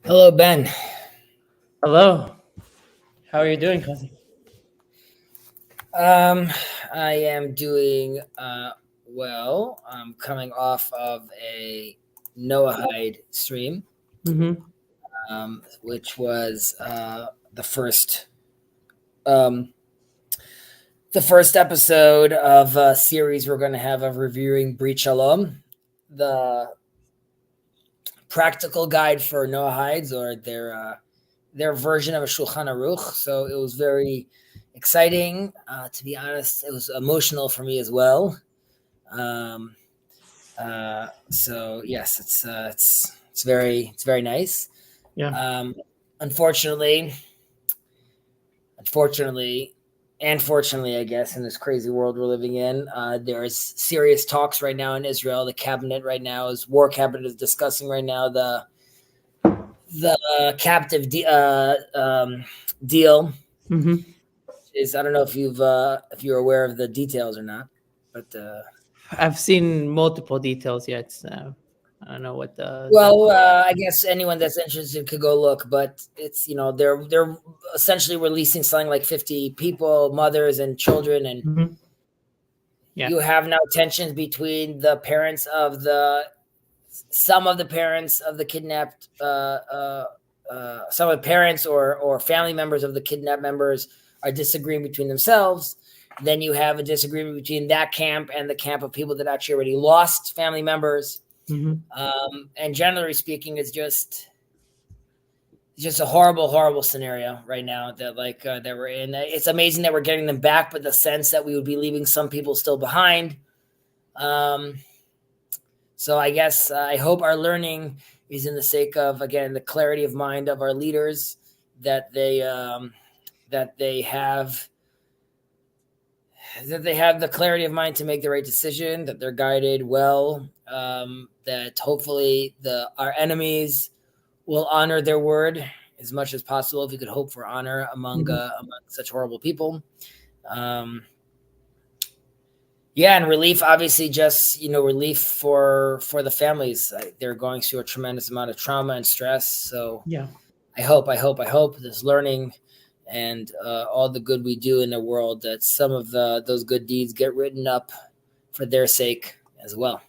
Hello, Ben. Hello. How are you doing, cousin? I am doing well. I'm coming off of a Noahide stream, Mm-hmm. which was um, the first episode of a series we're going to have of reviewing Brit Shalom, the practical guide for Noahides, or their version of a Shulchan Aruch. So it was very exciting. To be honest, it was emotional for me as well. Um, so yes, it's very nice. Yeah. Um, unfortunately, unfortunately, and fortunately, I guess in this crazy world we're living in, there's serious talks right now in Israel. The cabinet right now war cabinet is discussing right now the captive deal. Mm-hmm. I don't know if you're aware of the details or not, but I've seen multiple details yet. So I don't know what I guess anyone that's interested could go look. But it's they're essentially releasing something like 50 people, mothers and children, and Mhm. Yeah. you have now tensions between some of the parents of the kidnapped, some of the parents or family members of the kidnapped members are disagreeing between themselves. Then you have a disagreement between that camp and the camp of people that actually already lost family members. Mm-hmm. And generally speaking, it's just a horrible scenario right now that that we're in. It's amazing that we're getting them back, but the sense that we would be leaving some people still behind. So I guess I hope our learning is in the sake of, again, the clarity of mind of our leaders, that they have the clarity of mind to make the right decision, that they're guided well, that hopefully our enemies will honor their word as much as possible. If we could hope for honor among such horrible people. And relief, obviously, just relief for the families. They're going through a tremendous amount of trauma and stress. So Yeah. I hope this learning and all the good we do in the world, that some of those good deeds get written up for their sake as well.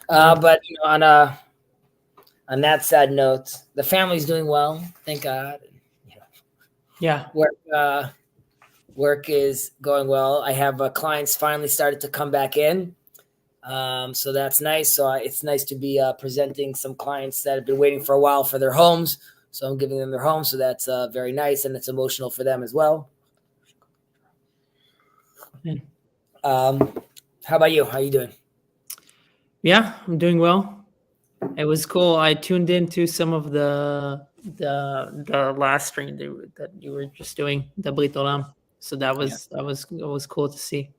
But on that sad note, the family's doing well, thank God. Yeah. Work is going well. I have clients finally started to come back in. So that's nice. So it's nice to be presenting some clients that have been waiting for a while for their homes. So I'm giving them their homes. So that's very nice, and it's emotional for them as well. How about you? How are you doing? Yeah, I'm doing well. It was cool. I tuned into some of the last stream that you were just doing, the Brit Olam. So that was cool to see.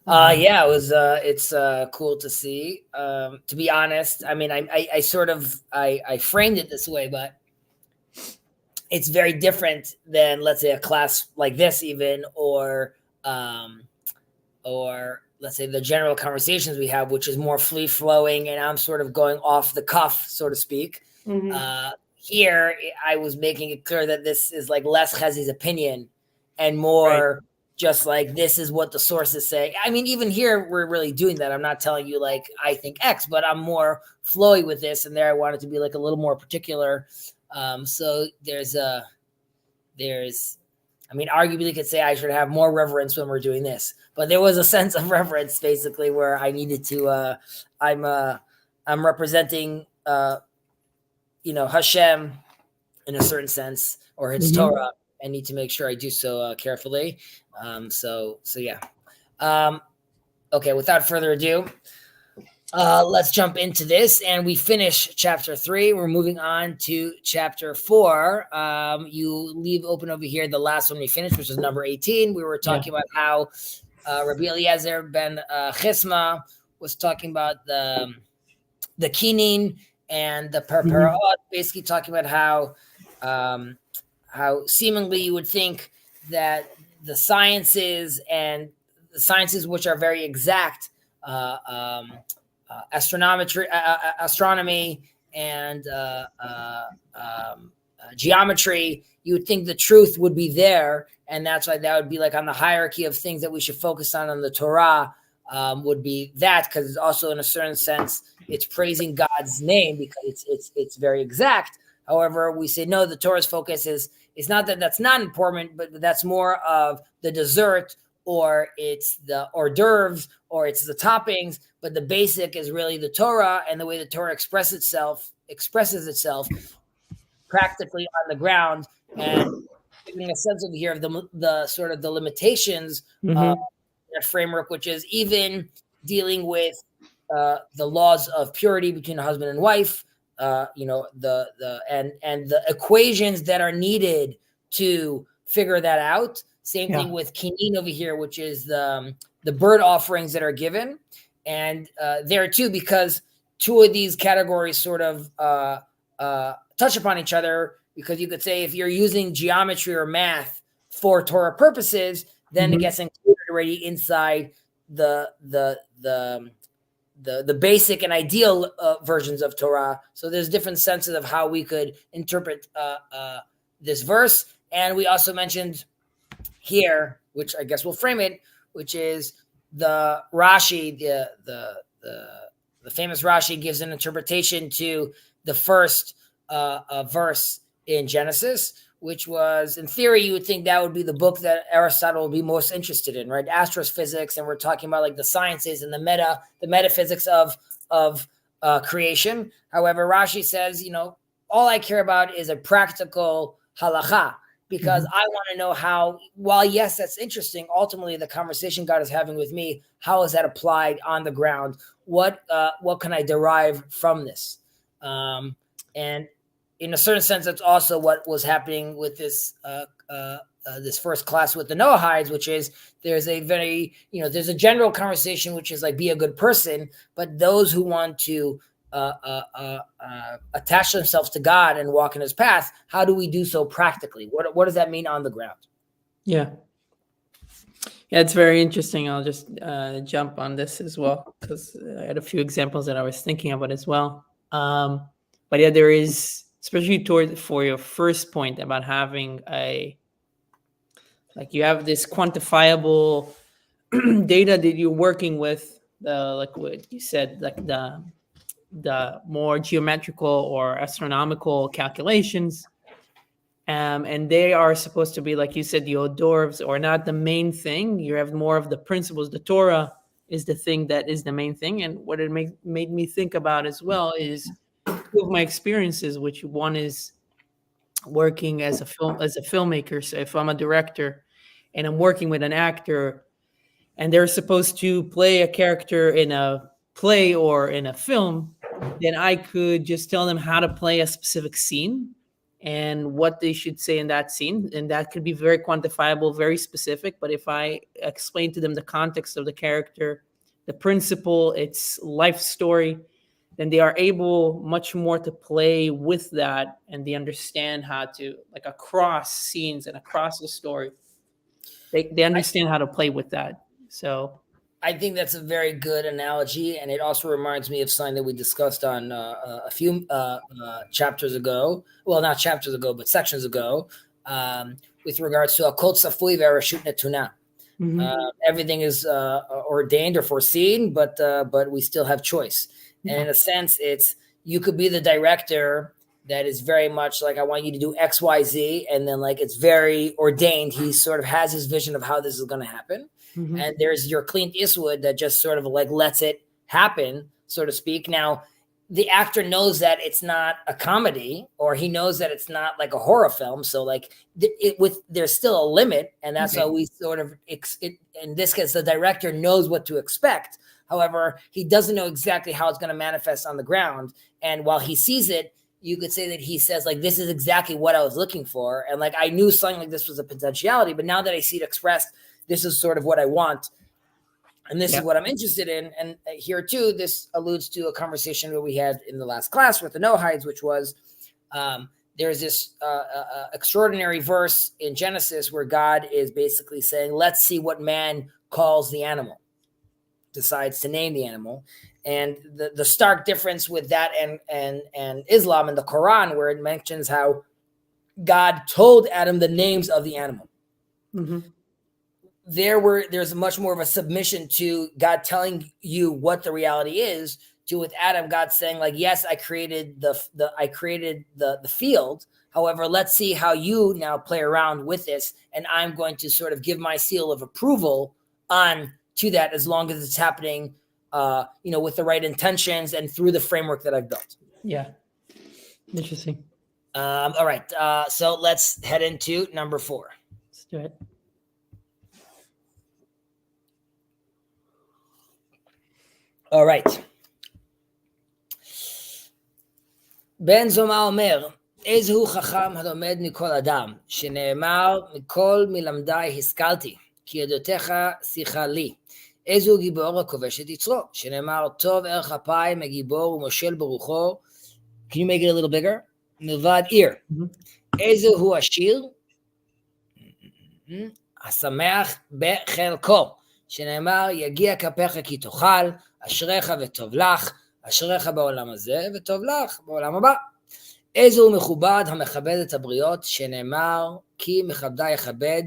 Yeah, it was. It's cool to see. To be honest, I mean, I sort of I framed it this way, but it's very different than, let's say, a class like this, even, or let's say the general conversations we have, which is more free flowing, and I'm sort of going off the cuff, so to speak. Here, I was making it clear that this is like less Chezi's opinion and more just like, this is what the sources say. I mean, even here, we're really doing that. I'm not telling you like I think X, but I'm more flowy with this. And there, I wanted to be like a little more particular. So I mean, arguably you could say I should have more reverence when we're doing this, but there was a sense of reverence basically where I needed to, I'm representing, Hashem in a certain sense, or his Torah. I need to make sure I do so carefully. So yeah. Okay, without further ado, let's jump into this, and we finish chapter 3. We're moving on to chapter 4. You leave open over here the last one we finished, which was number 18. We were talking about how Rabbi Eliezer ben Chisma was talking about the kinin and the parparot, basically talking about how seemingly you would think that the sciences which are very exact, astronomy and geometry, you would think the truth would be there, and that's why that would be like on the hierarchy of things that we should focus on the Torah, would be that, because it's also in a certain sense it's praising God's name because it's very exact. However, we say no, the Torah's focus is not that that's not important, but that's more of the dessert, or it's the hors d'oeuvres, or it's the toppings. But the basic is really the Torah, and the way the Torah expresses itself practically on the ground, and giving a sense over here of the sort of the limitations of that framework, which is even dealing with the laws of purity between a husband and wife, and the equations that are needed to figure that out. Same thing with kinin over here, which is the bird offerings that are given, and there too, because two of these categories sort of touch upon each other. Because you could say if you're using geometry or math for Torah purposes, then it gets included already inside the basic and ideal versions of Torah. So there's different senses of how we could interpret this verse. And we also mentioned here, which I guess we'll frame it, which is the Rashi, the famous Rashi gives an interpretation to the first verse in Genesis, which was, in theory, you would think that would be the book that Aristotle would be most interested in, right? Astrophysics, and we're talking about like the sciences and the metaphysics of creation. However, Rashi says, all I care about is a practical halacha, because I want to know how, while yes, that's interesting, ultimately the conversation God is having with me, how is that applied on the ground? What can I derive from this? And in a certain sense, that's also what was happening with this this first class with the Noahides, which is there's a very, there's a general conversation, which is like be a good person, but those who want to attach themselves to God and walk in his path, how do we do so practically? What does that mean on the ground? Yeah, it's very interesting. I'll just jump on this as well, because I had a few examples that I was thinking about as well. But yeah, there is, especially for your first point about having you have this quantifiable data that you're working with, like what you said, like the more geometrical or astronomical calculations. And they are supposed to be, like you said, the hors d'oeuvres, or not the main thing. You have more of the principles. The Torah is the thing that is the main thing. And what it made me think about as well is two of my experiences, which one is working as a filmmaker. So if I'm a director and I'm working with an actor and they're supposed to play a character in a play or in a film, then I could just tell them how to play a specific scene and what they should say in that scene. And that could be very quantifiable, very specific. But if I explain to them the context of the character, the principle, its life story, then they are able much more to play with that, and they understand how to, like, across scenes and across the story, they understand how to play with that. So I think that's a very good analogy, and it also reminds me of something that we discussed on a few chapters ago. Well, not chapters ago, but sections ago, with regards to Akol Tzafui Ve'Reshut Netuna. Everything is ordained or foreseen, but we still have choice. And in a sense, you could be the director that is very much like, I want you to do X, Y, Z, and then like it's very ordained. He sort of has his vision of how this is going to happen. And there's your Clint Eastwood that just sort of like lets it happen, so to speak. Now, the actor knows that it's not a comedy, or he knows that it's not like a horror film. So like there's still a limit, and that's how we sort of in this case, the director knows what to expect. However, he doesn't know exactly how it's going to manifest on the ground. And while he sees it, you could say that he says, like, this is exactly what I was looking for. And like, I knew something like this was a potentiality, but now that I see it expressed, this is sort of what I want. And this is what I'm interested in. And here too, this alludes to a conversation that we had in the last class with the Noahides, which was, there's this extraordinary verse in Genesis where God is basically saying, let's see what man calls the animal. decides to name the animal. And the stark difference with that and Islam and the Quran, where it mentions how God told Adam the names of the animal. Mm-hmm. There's much more of a submission to God telling you what the reality is, to with Adam, God saying, like, yes, I created the field. However, let's see how you now play around with this, and I'm going to sort of give my seal of approval on to that, as long as it's happening, with the right intentions and through the framework that I've built. Yeah. Interesting. All right. So let's head into number 4. Let's do it. All right. בן זומא אומר, איזה הוא חכם הלומד מכל אדם, שנאמר, מכל מלמדי השכלתי, כי עדותיך שיחה לי. איזה הוא גיבור הכובש את יצרו, שנאמר, טוב ערך אפיים מגיבור ומושל ברוחו. Can you make it a little bigger? מלבד עיר. איזה הוא עשיר? השמח בחלקו, שנאמר, יגיע כפיך כי תאכל, אשריך וטוב לך, אשריך בעולם הזה וטוב לך בעולם הבא. איזה הוא מכובד המכבד את הבריות, שנאמר, כי מכבדה יכבד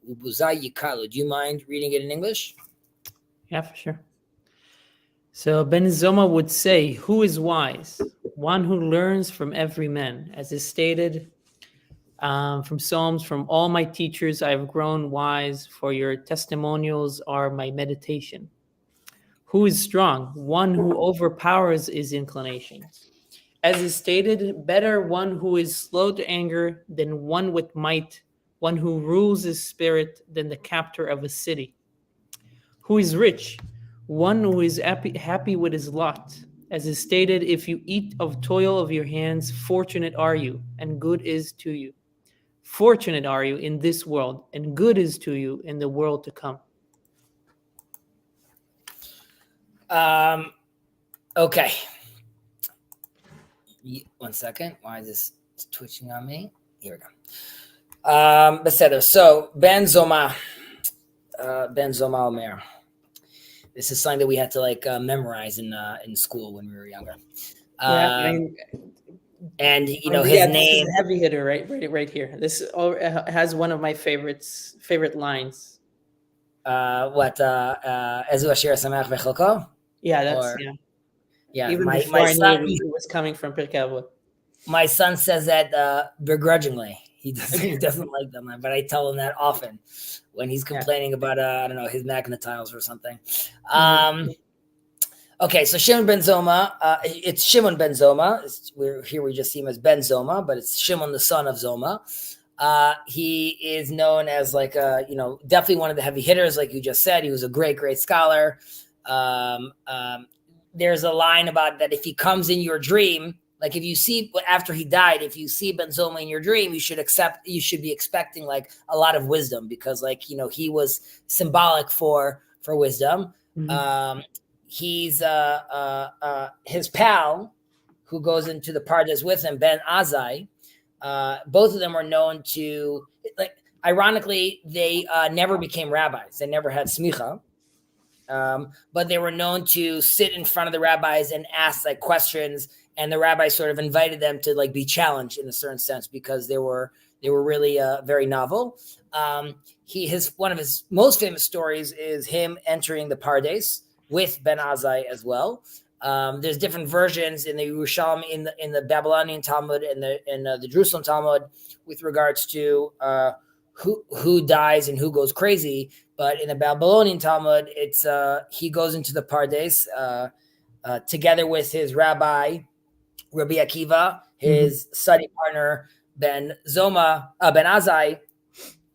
ובוזה יקר. Do you mind reading it in English? Yeah, for sure. So Ben Zoma would say, who is wise? One who learns from every man. As is stated from Psalms, from all my teachers I have grown wise, for your testimonials are my meditation. Who is strong? One who overpowers his inclinations. As is stated, better one who is slow to anger than one with might, one who rules his spirit than the captor of a city. Who is rich? One who is happy with his lot. As is stated, if you eat of toil of your hands, fortunate are you, and good is to you. Fortunate are you in this world, and good is to you in the world to come. Okay. One second. Why is this twitching on me? Here we go. בסדר. So, Ben Zoma Omer. This is something that we had to memorize in school when we were younger. And his name. This is a heavy hitter, right here. This has one of my favorite lines. Ezu asher samach v'chalko? Yeah, yeah. Even before I knew it was coming from Pirkei Avot. My son says that begrudgingly. He doesn't like them, but I tell him that often when he's complaining about his magnet tiles or something. Okay, so Shimon ben Zoma. It's Shimon ben Zoma. We just see him as Ben Zoma, but it's Shimon, the son of Zoma. He is known as definitely one of the heavy hitters, like you just said. He was a great scholar. There's a line about that if he comes in your dream, like if you see after he died, if you see Ben Zoma in your dream, you should be expecting like a lot of wisdom, because he was symbolic for wisdom. Mm-hmm. He's his pal who goes into the pardes with him, Ben Azai. Both of them are known to, ironically, they never became rabbis. They never had smicha. But they were known to sit in front of the rabbis and ask questions, and the rabbis sort of invited them to be challenged in a certain sense, because they were really very novel. One of his most famous stories is him entering the pardes with Ben Azai as well. There's different versions in the Yerushalmi, in the Babylonian Talmud and the Jerusalem Talmud with regards to who dies and who goes crazy. But in the Babylonian Talmud, it's he goes into the Pardes together with his rabbi, Rabbi Akiva, his study partner, Ben Azai,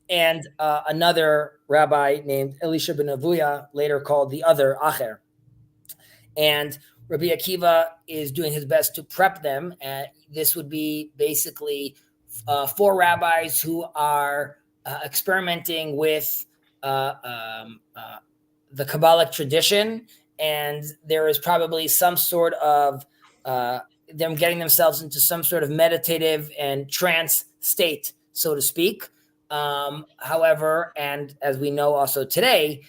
and another rabbi named Elisha ben Avuya, later called the other Acher. And Rabbi Akiva is doing his best to prep them. And this would be basically 4 rabbis who are experimenting with the Kabbalic tradition, and there is probably some sort of them getting themselves into some sort of meditative and trance state, so to speak. However, and as we know also today,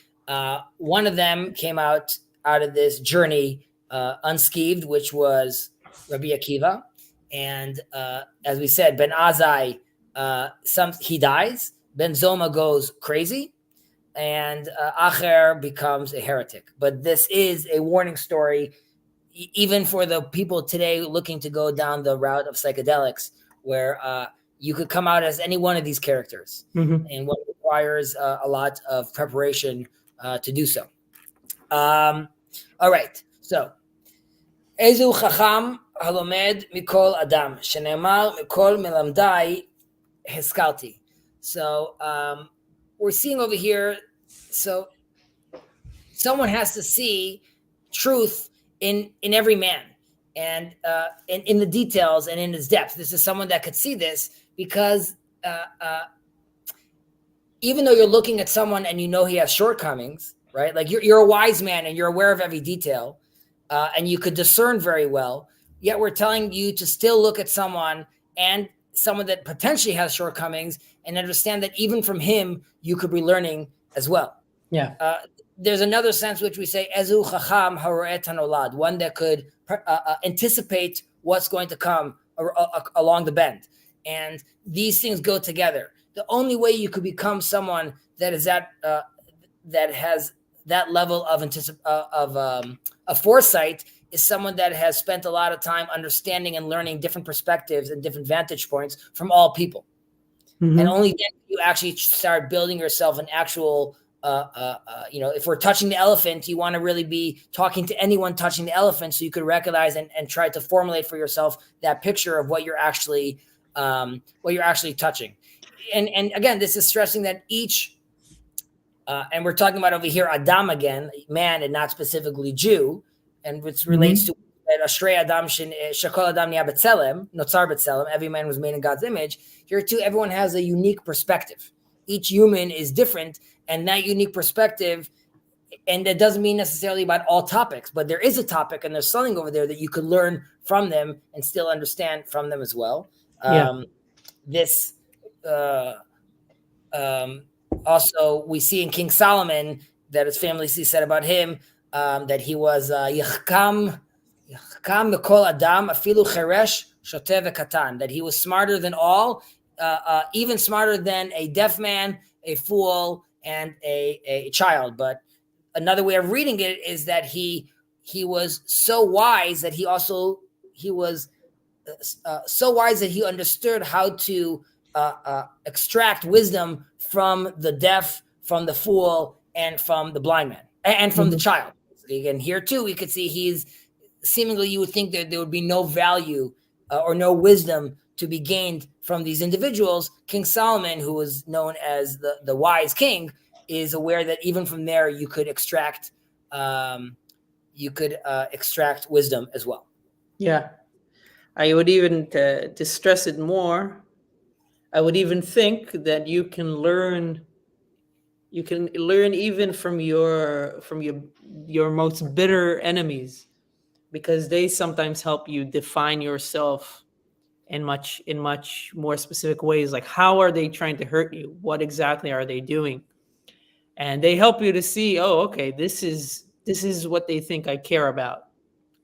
One of them came out of this journey unscathed, which was Rabbi Akiva. And as we said, Ben Azai, he dies. Ben Zoma goes crazy, and Acher becomes a heretic. But this is a warning story, even for the people today looking to go down the route of psychedelics, where you could come out as any one of these characters, and what requires a lot of preparation to do so. All right, so Ezu Chacham Halomed Mikol Adam Shenemar Mikol Melamdai Heskalti. So we're seeing over here, so someone has to see truth in every man, and in the details and in his depth. This is someone that could see this, because even though you're looking at someone and you know he has shortcomings, right? Like you're a wise man and you're aware of every detail, and you could discern very well, yet we're telling you to still look at someone that potentially has shortcomings, and understand that even from him, you could be learning as well. Yeah. There's another sense which we say, Ezu Chacham Haroet Hanolad, one that could anticipate what's going to come along the bend. And these things go together. The only way you could become someone that is that has that level of foresight is someone that has spent a lot of time understanding and learning different perspectives and different vantage points from all people. And only then you actually start building yourself an actual, if we're touching the elephant, you want to really be talking to anyone touching the elephant, so you could recognize and try to formulate for yourself that picture of what you're actually touching. And again, this is stressing that each, and we're talking about over here Adam again, man, and not specifically Jew, and which relates to Ashrei Adam Shekol Adam Nia B'Tselem, Notzar B'Tselem, every man was made in God's image. Here too, everyone has a unique perspective. Each human is different, and that unique perspective, and that doesn't mean necessarily about all topics, but there is a topic and there's something over there that you could learn from them and still understand from them as well. Also, we see in King Solomon that his family said about him that he was Yachkam Mikol Adam Afilu Cheresh Shotev Katan, that he was smarter than all, even smarter than a deaf man, a fool, and a child. But another way of reading it is that he was so wise that he was so wise that he understood how to extract wisdom from the deaf, from the fool, and from the blind man, and from the child. Again, here too, we could see he's seemingly, you would think that there would be no value or no wisdom to be gained from these individuals. King Solomon, who was known as the wise king, is aware that even from there you could extract wisdom as well. Yeah, I would even to stress it more, I would even think that you can learn even from your most bitter enemies, because they sometimes help you define yourself in much more specific ways. Like, how are they trying to hurt you? What exactly are they doing? And they help you to see, oh, okay, this is what they think I care about,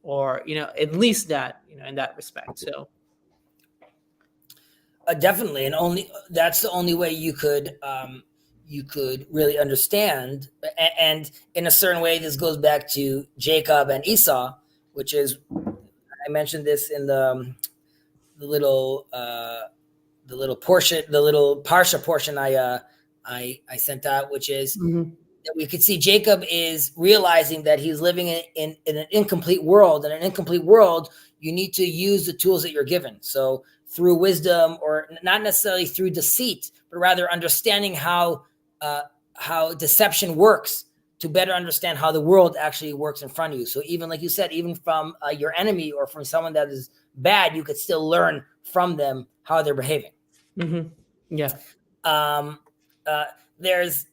or at least that in that respect. So definitely, and that's the only way you could really understand. And in a certain way, this goes back to Jacob and Esau, which is, I mentioned this in the little portion, the little parsha portion I sent out, which is that we could see Jacob is realizing that he's living in an incomplete world. In an incomplete world, you need to use the tools that you're given. So through wisdom, or not necessarily through deceit, but rather understanding how deception works, to better understand how the world actually works in front of you. So even like you said, even from your enemy or from someone that is bad, you could still learn from them how they're behaving. Yeah. There's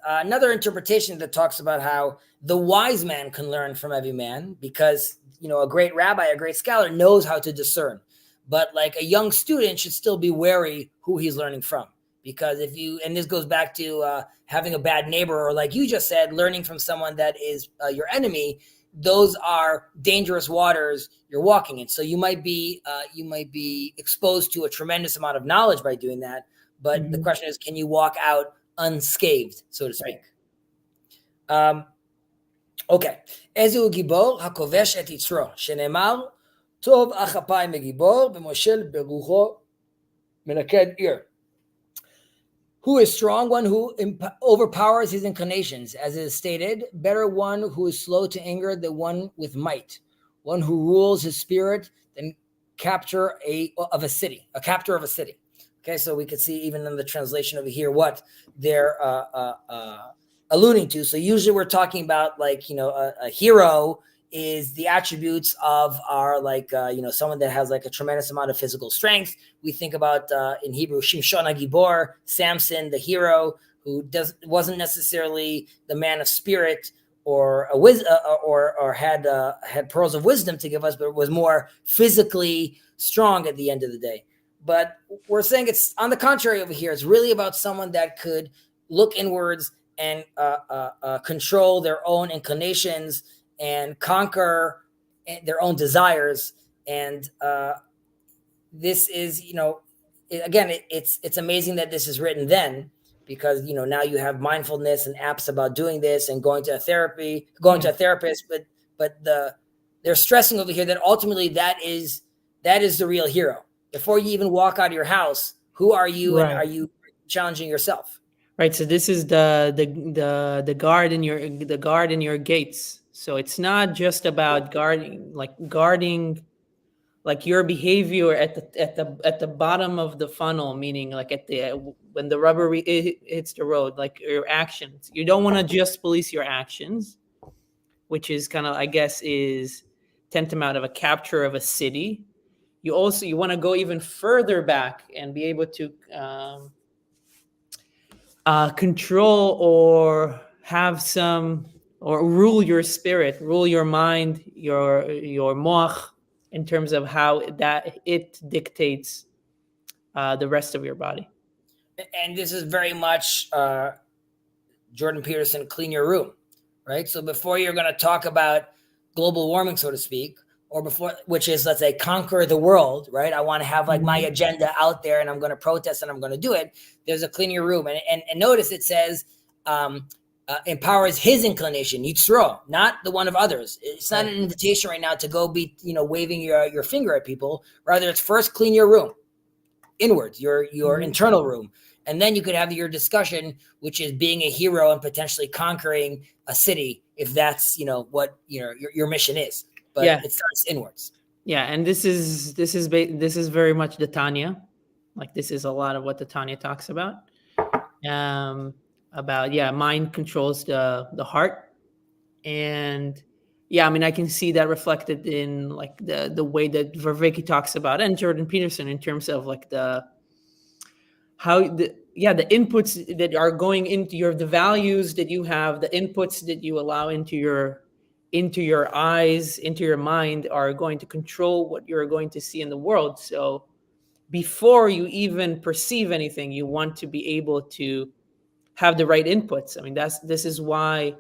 another interpretation that talks about how the wise man can learn from every man, because a great rabbi, a great scholar knows how to discern. But like a young student should still be wary who he's learning from, because if you, and this goes back to having a bad neighbor, or like you just said, learning from someone that is your enemy, those are dangerous waters you're walking in. So you might be exposed to a tremendous amount of knowledge by doing that. But the question is, can you walk out unscathed, so to speak? Okay. Ezu gibor hakovesh et yitzro, shenemar tov achapayim megiבור v'moshel berucho menaked ir. Who is strong? One who overpowers his inclinations, as it is stated. Better one who is slow to anger than one with might. One who rules his spirit than a captor of a city. Okay, so we could see even in the translation over here what they're alluding to. So usually we're talking about like, a hero is the attributes of our someone that has like a tremendous amount of physical strength. We think about in Hebrew Shimshon HaGibor, Samson, the hero who wasn't necessarily the man of spirit or had pearls of wisdom to give us, but was more physically strong at the end of the day. But we're saying it's on the contrary over here. It's really about someone that could look inwards and control their own inclinations and conquer their own desires. And this is, it's amazing that this is written then, because, now you have mindfulness and apps about doing this and going to a therapist, but they're stressing over here that ultimately that is the real hero. Before you even walk out of your house, who are you, and are you challenging yourself? Right. So this is the guard in your gates. So it's not just about guarding like your behavior at the bottom of the funnel, meaning like when the rubber hits the road, like your actions. You don't want to just police your actions, which is kind of, I guess, is tantamount of a capture of a city. You want to go even further back and be able to control or have some, or rule your spirit, rule your mind, your moach, in terms of how that it dictates the rest of your body. And this is very much Jordan Peterson, clean your room, right? So before you're going to talk about global warming, so to speak, which is, let's say, conquer the world, right? I want to have like my agenda out there, and I'm going to protest, and I'm going to do it. There's a clean your room. And notice it says, empowers his inclination, yitzro, not the one of others. It's not an invitation right now to go be, waving your finger at people. Rather, it's first clean your room, inwards, your internal room. And then you could have your discussion, which is being a hero and potentially conquering a city, if that's, what your mission is. But it starts inwards. Yeah, and this is very much the Tanya. Like, this is a lot of what the Tanya talks about. Mind controls the heart. And I can see that reflected in like the way that Verveke talks about it, and Jordan Peterson, in terms of like the inputs that are going into the values that you have, the inputs that you allow into your eyes, into your mind, are going to control what you're going to see in the world. So before you even perceive anything, you want to be able to have the right inputs. I mean, this is why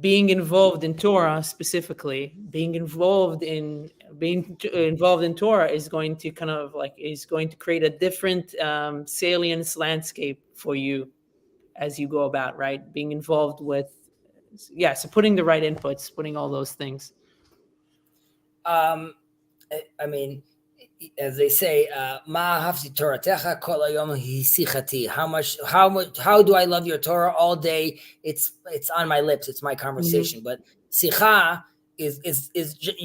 being involved in Torah, specifically being involved in Torah, is going to create a different salience landscape for you as you go about, right? Being involved with, so putting the right inputs, putting all those things. I mean, as they say, Ma hafti Toratecha kol hayom hisichati. How do I love your Torah all day? It's on my lips. It's my conversation. But sicha is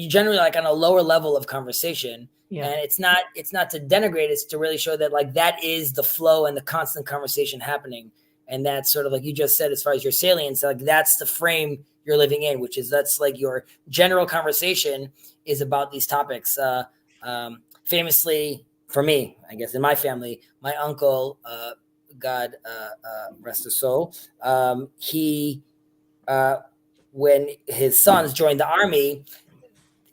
generally like on a lower level of conversation. Yeah. And it's not to denigrate. It's to really show that like that is the flow and the constant conversation happening. And that's sort of like you just said, as far as your salience, like that's the frame you're living in, which is that's like your general conversation is about these topics. Famously, for me, I guess in my family, my uncle, God rest his soul, he when his sons joined the army,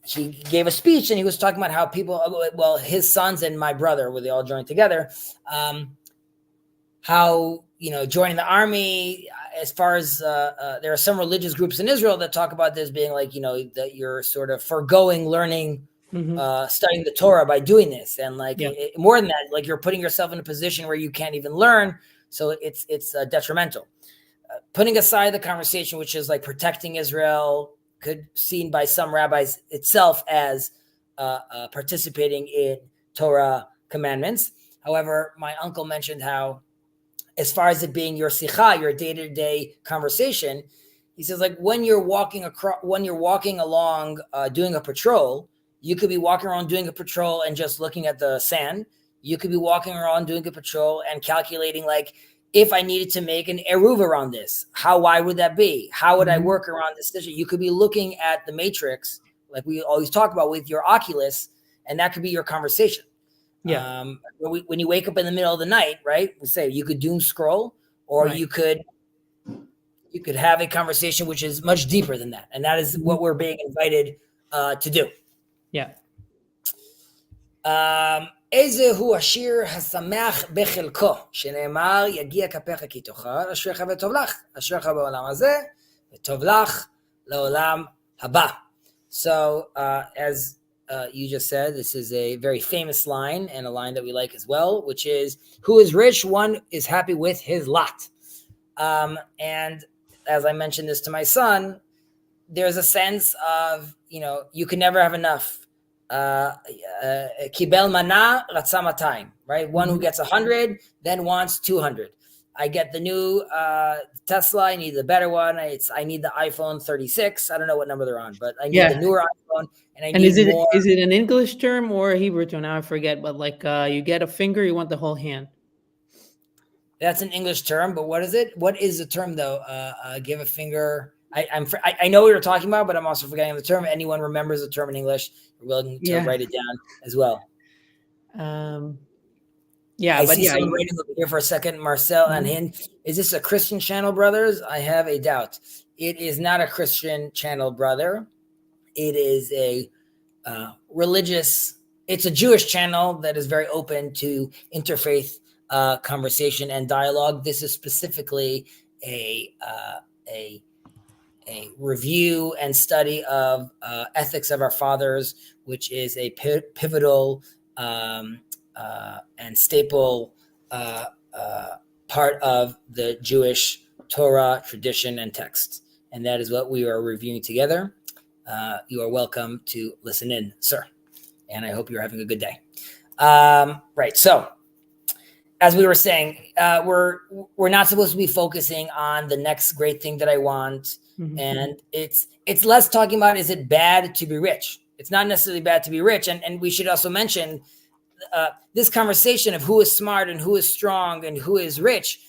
he gave a speech and he was talking about how people, his sons and my brother, where they all joined together, how, joining the army, as far as there are some religious groups in Israel that talk about this being like, that you're sort of foregoing learning, studying the Torah by doing this. And like more than that, like you're putting yourself in a position where you can't even learn. So it's detrimental. Putting aside the conversation, which is like protecting Israel, could seen by some rabbis itself as participating in Torah commandments. However, my uncle mentioned how, as far as it being your sikha, your day-to-day conversation, he says, like when you're walking along doing a patrol, you could be walking around doing a patrol and just looking at the sand. You could be walking around doing a patrol and calculating, like, if I needed to make an eruv around this, how wide would that be? How would I work around this decision? You could be looking at the matrix, like we always talk about, with your Oculus, and that could be your conversation. Yeah. When you wake up in the middle of the night, right? We say you could doom scroll, or you could have a conversation which is much deeper than that, and that is what we're being invited to do. Yeah. איזה הוא השיר השמח בחלקו, שנאמר יגיע כפיך כי תאכל, אשריך וטוב לך, אשריך בעולם הזה, וטוב לך לעולם הבא. So, as you just said, this is a very famous line, and a line that we like as well, which is, who is rich, one is happy with his lot. And as I mentioned this to my son, there's a sense of, you can never have enough. Kibel mana ratza matayim, right? One who gets 100 then wants 200. I get the new Tesla. I need the better one. I need the iPhone 36. I don't know what number they're on, but I need the newer iPhone, and I need more. Is it an English term or a Hebrew term? Now I forget. But like, you get a finger, you want the whole hand. That's an English term, but what is it? What is the term though? Give a finger. I know what you're talking about, but I'm also forgetting the term. Anyone remembers the term in English, you're willing to write it down as well. I see someone waiting over here for a second. Marcel and Hind. Is this a Christian channel, brothers? I have a doubt. It is not a Christian channel, brother. It is a religious. It's a Jewish channel that is very open to interfaith conversation and dialogue. This is specifically a review and study of Ethics of Our Fathers, which is a pivotal and staple part of the Jewish Torah tradition and text. And that is what we are reviewing together. You are welcome to listen in, sir. And I hope you're having a good day. Right. So, as we were saying, we're not supposed to be focusing on the next great thing that I want. And it's less talking about, is it bad to be rich? It's not necessarily bad to be rich. And we should also mention this conversation of who is smart and who is strong and who is rich.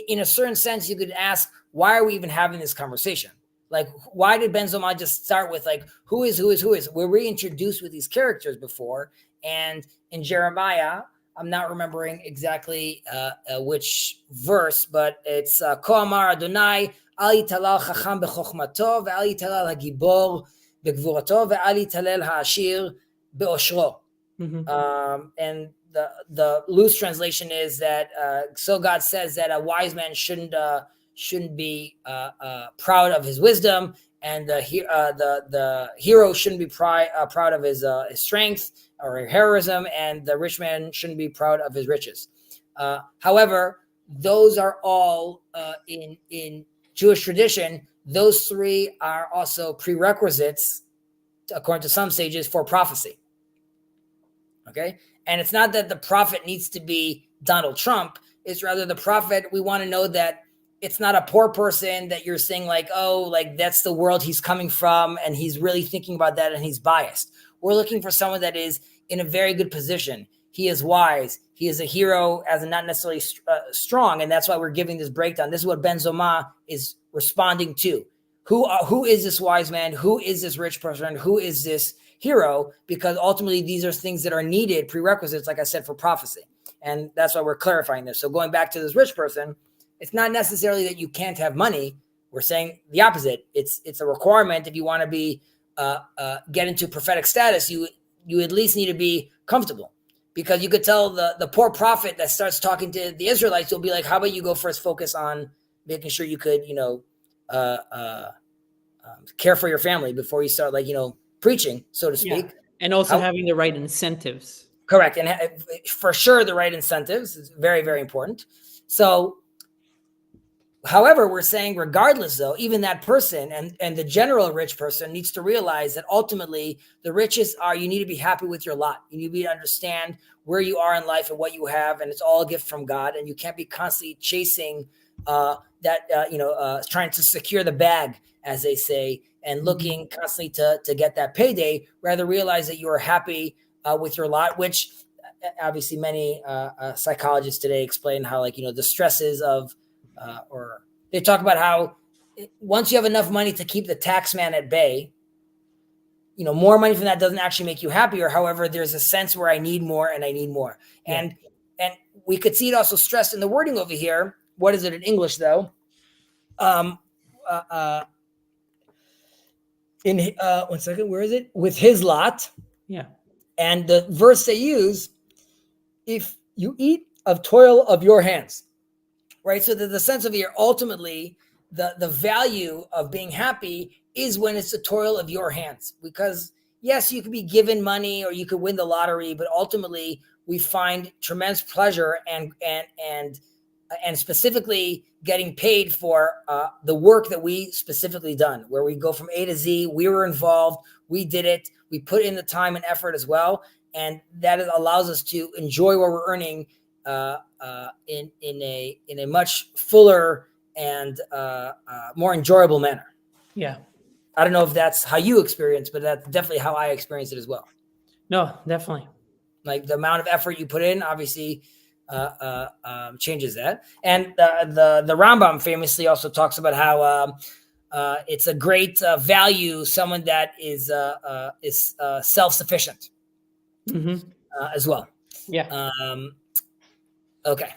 In a certain sense, you could ask, why are we even having this conversation? Like, why did Ben Zoma just start with like, who is? We're reintroduced with these characters before. And in Jeremiah, I'm not remembering exactly which verse, but it's Ko Amar Adonai, Al yitalal chacham b'chokhmato, ve'al yitalal hagibor b'gvurato, ve'al yitalel ha'ashir be'oshro. And the loose translation is that so God says that a wise man shouldn't be proud of his wisdom, and the hero shouldn't be proud of his strength or heroism, and the rich man shouldn't be proud of his riches. However, those are all in Jewish tradition. Those three are also prerequisites, according to some sages, for prophecy. Okay, and it's not that the prophet needs to be Donald Trump. It's rather the prophet. We want to know that it's not a poor person that you're saying like, oh, like that's the world he's coming from, and he's really thinking about that, and he's biased. We're looking for someone that is in a very good position. He is wise. He is a hero, as in not necessarily strong, and that's why we're giving this breakdown. This is what Ben Zoma is responding to. Who is this wise man? Who is this rich person? Who is this hero? Because ultimately, these are things that are needed, prerequisites, like I said, for prophecy, and that's why we're clarifying this. So going back to this rich person, it's not necessarily that you can't have money. We're saying the opposite. It's a requirement if you want to be get into prophetic status. You at least need to be comfortable. because you could tell the poor prophet that starts talking to the Israelites will be like, how about you go first focus on making sure you could, care for your family before you start, like, preaching, so to speak. Yeah. And also having the right incentives. Correct. And for sure, the right incentives is very, very important. So, however, we're saying regardless, though, even that person and the general rich person needs to realize that ultimately the riches are, you need to be happy with your lot. You need to be understand where you are in life and what you have, and it's all a gift from God. And you can't be constantly chasing trying to secure the bag, as they say, and looking constantly to get that payday. Rather, realize that you are happy with your lot, which obviously many psychologists today explain how, like, the stresses of or they talk about how once you have enough money to keep the tax man at bay, more money from that doesn't actually make you happier. However, there's a sense where I need more and I need more. Yeah. And we could see it also stressed in the wording over here. What is it in English, though? One second, where is it? With his lot. Yeah. And the verse they use, if you eat of toil of your hands. Right. So the sense of here, ultimately, the value of being happy is when it's the toil of your hands. Because yes, you could be given money or you could win the lottery, but ultimately we find tremendous pleasure and specifically getting paid for the work that we specifically done, where we go from A to Z. We were involved. We did it. We put in the time and effort as well. And that allows us to enjoy what we're earning in a much fuller and more enjoyable manner. Yeah. I don't know if that's how you experience, but that's definitely how I experience it as well. No, definitely. Like the amount of effort you put in, obviously, changes that. And the Rambam famously also talks about how it's a great value someone that is self-sufficient as well. Yeah. Okay.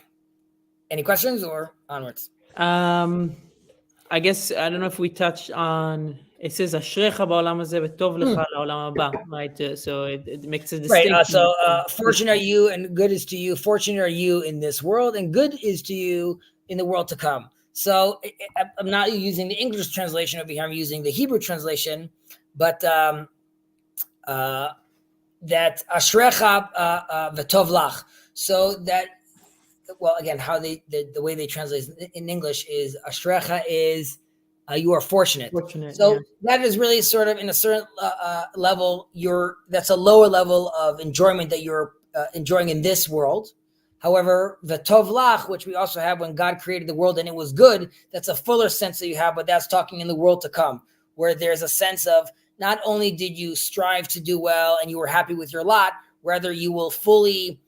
Any questions or onwards? I guess I don't know if we touched on. It says "Ashrecha ba'olam hazeh v'tov lecha la'olam haba," right? So it makes a distinction. Right. So fortunate are you, and good is to you. Fortunate are you in this world, and good is to you in the world to come. So I'm not using the English translation over here. I'm using the Hebrew translation, but that Ashrecha v'tov lach. So that. Well, again, how the way they translate in English is Ashrecha is you are fortunate. So that is really sort of in a certain level, that's a lower level of enjoyment that you're enjoying in this world. However, the Tov Lach, which we also have when God created the world and it was good, that's a fuller sense that you have, but that's talking in the world to come, where there's a sense of not only did you strive to do well and you were happy with your lot, rather you will fully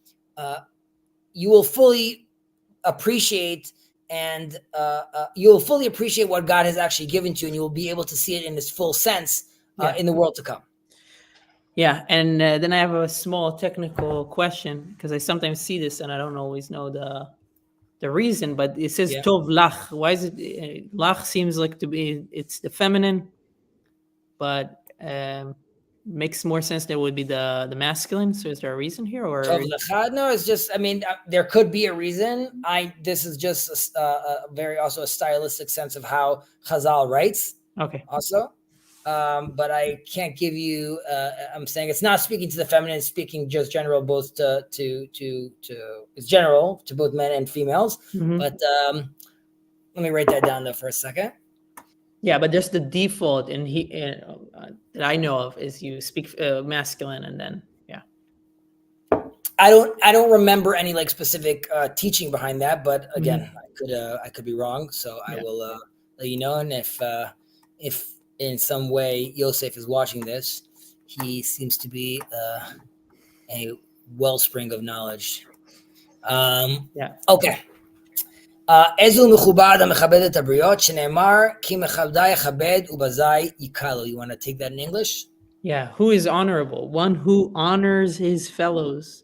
appreciate and you will fully appreciate what God has actually given to you, and you will be able to see it in its full sense in the world to come. Yeah, and then I have a small technical question, because I sometimes see this and I don't always know the reason, but it says Tov Lach. Why is it Lach? Seems like to be it's the feminine, but makes more sense that it would be the masculine. So is there a reason here, or no? It's just, I mean, there could be a reason. This is just a very also a stylistic sense of how Chazal writes. Okay. Also, but I can't give you. I'm saying it's not speaking to the feminine. It's speaking just general, both to it's general to both men and females. But let me write that down though for a second. Yeah, but there's the default that I know of is you speak masculine, and then I don't remember any like specific teaching behind that, but again, I could be wrong, so I will let you know. And if in some way Yosef is watching this, he seems to be a wellspring of knowledge. Okay. You want to take that in English? Yeah. Who is honorable? One who honors his fellows.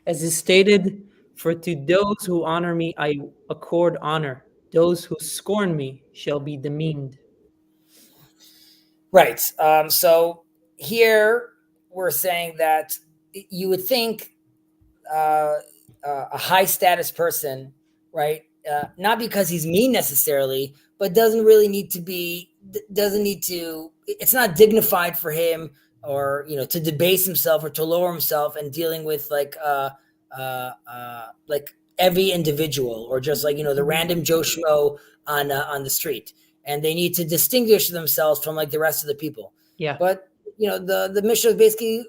As is stated, for to those who honor me, I accord honor. Those who scorn me shall be demeaned. Right. So here we're saying that you would think a high status person, right? Not because he's mean necessarily, but doesn't need to. It's not dignified for him, or to debase himself or to lower himself and dealing with like every individual, or just like the random Joe Schmo on the street, and they need to distinguish themselves from like the rest of the people. Yeah. But the Mishnah is basically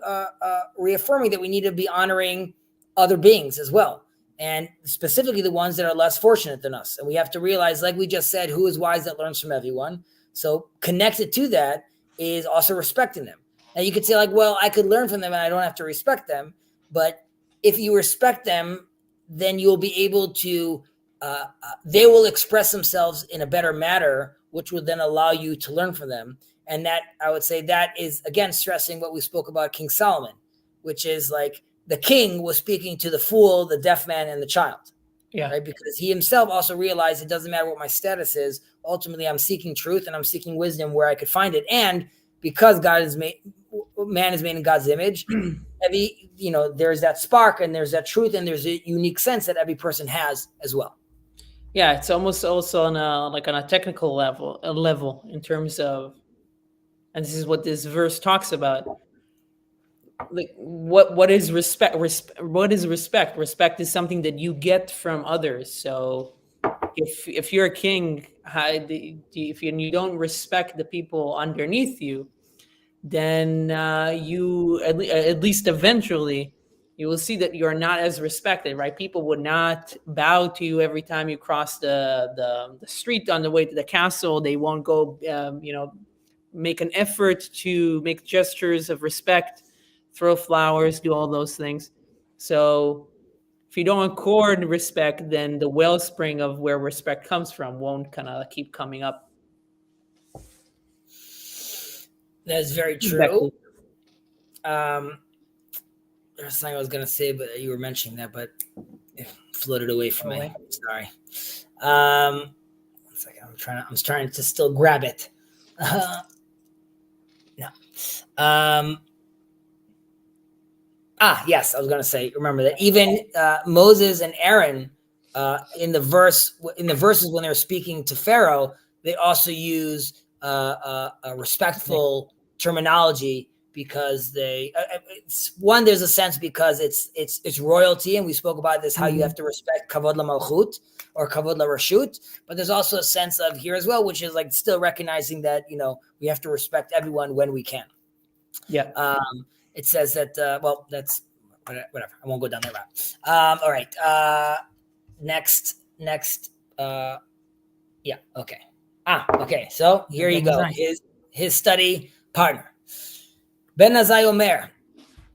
reaffirming that we need to be honoring other beings as well, and specifically the ones that are less fortunate than us. And we have to realize, like we just said, who is wise that learns from everyone. So connected to that is also respecting them. Now you could say like, well, I could learn from them and I don't have to respect them. But if you respect them, then you'll be able to, they will express themselves in a better manner, which would then allow you to learn from them. And that, I would say, that is, again, stressing what we spoke about King Solomon, which is like the king was speaking to the fool, the deaf man, and the child. Yeah. Right? Because he himself also realized it doesn't matter what my status is. Ultimately, I'm seeking truth and I'm seeking wisdom where I could find it. And because man is made in God's image, there's that spark and there's that truth and there's a unique sense that every person has as well. Yeah, it's almost also on a technical level in terms of, and this is what this verse talks about. Like what is respect? What is respect? Respect is something that you get from others. So if you're a king, if you don't respect the people underneath you, then you at least eventually you will see that you're not as respected, right? People would not bow to you every time you cross the street on the way to the castle. They won't go, make an effort to make gestures of respect, throw flowers, do all those things. So if you don't accord respect, then the wellspring of where respect comes from won't kind of keep coming up. That's very true. Exactly. There's something I was going to say, but you were mentioning that, but it floated away from me. Sorry. 1 second. I'm trying to still grab it. No. Yes, I was going to say, remember that even Moses and Aaron in the verses when they're speaking to Pharaoh, they also use a respectful terminology, because there's a sense because it's royalty, and we spoke about this, how you have to respect kavod la malchut or kavod la rashut, but there's also a sense of here as well, which is like still recognizing that we have to respect everyone when we can. Yeah. It says that that's whatever. I won't go down that route. All right. Next. Yeah. Okay. Okay. So here you go. His study partner. Ben Azai Omer,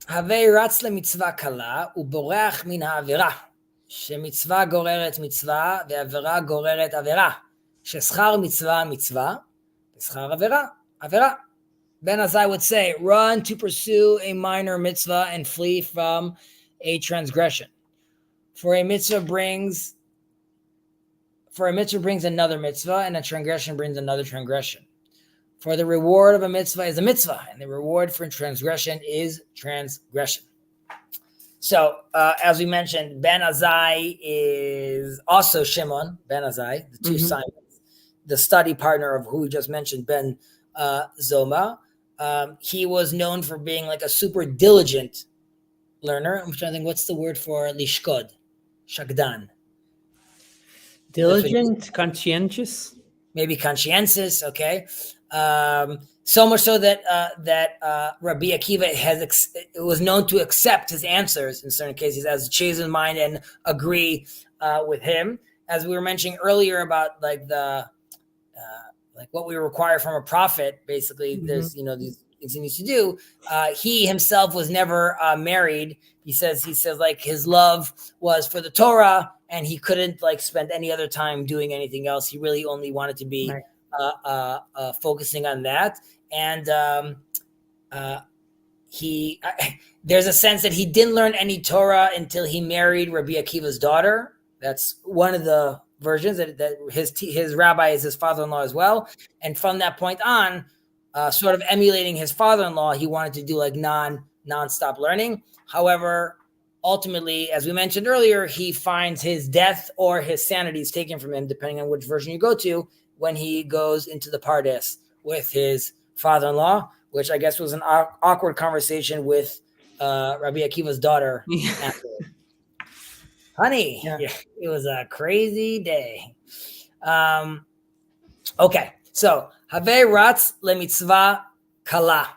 Havei ratz lemitzvah kala uborach min ha'avera, shemitzvah goreret mitzvah ve'avera goreret avera, sheschar mitzvah mitzvah, ve'schar avera avera. Ben Azai would say, run to pursue a minor mitzvah and flee from a transgression. For a mitzvah brings another mitzvah, and a transgression brings another transgression. For the reward of a mitzvah is a mitzvah, and the reward for transgression is transgression. So, as we mentioned, Ben Azai is also Shimon Ben Azai, the two Simons, the study partner of who we just mentioned, Ben Zoma. He was known for being like a super diligent learner. I'm trying to think, what's the word for lishkod? Shagdan. Diligent, conscientious. Maybe conscientious, okay. So much so that Rabbi Akiva was known to accept his answers in certain cases as Chezi and Ben and agree with him. As we were mentioning earlier about like like what we require from a prophet, basically there's these things he needs to do. He himself was never married. He says like his love was for the Torah, and he couldn't like spend any other time doing anything else. He really only wanted to be focusing on that. And there's a sense that he didn't learn any Torah until he married Rabbi Akiva's daughter. That's one of the versions, that his rabbi is his father-in-law as well. And from that point on, sort of emulating his father-in-law, he wanted to do like non-stop learning. However, ultimately, as we mentioned earlier, he finds his death or his sanity is taken from him, depending on which version you go to, when he goes into the Pardes with his father-in-law, which I guess was an awkward conversation with Rabbi Akiva's daughter. Afterward. Honey, yeah, it was a crazy day. Okay, so Havei Ratz LeMitzvah Kala.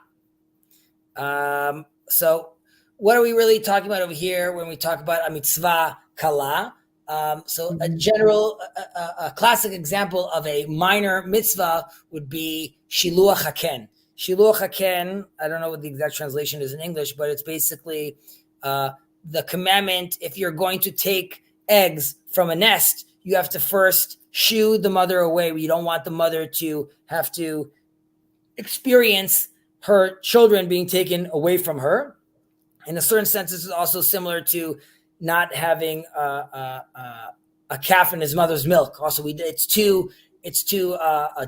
So what are we really talking about over here when we talk about a mitzvah kala? So a general, a classic example of a minor mitzvah would be shiluach haken. Shiluach haken, I don't know what the exact translation is in English, but it's basically the commandment, if you're going to take eggs from a nest, you have to first shoo the mother away. You don't want the mother to have to experience her children being taken away from her. In a certain sense, this is also similar to not having a calf in his mother's milk. Also, it's too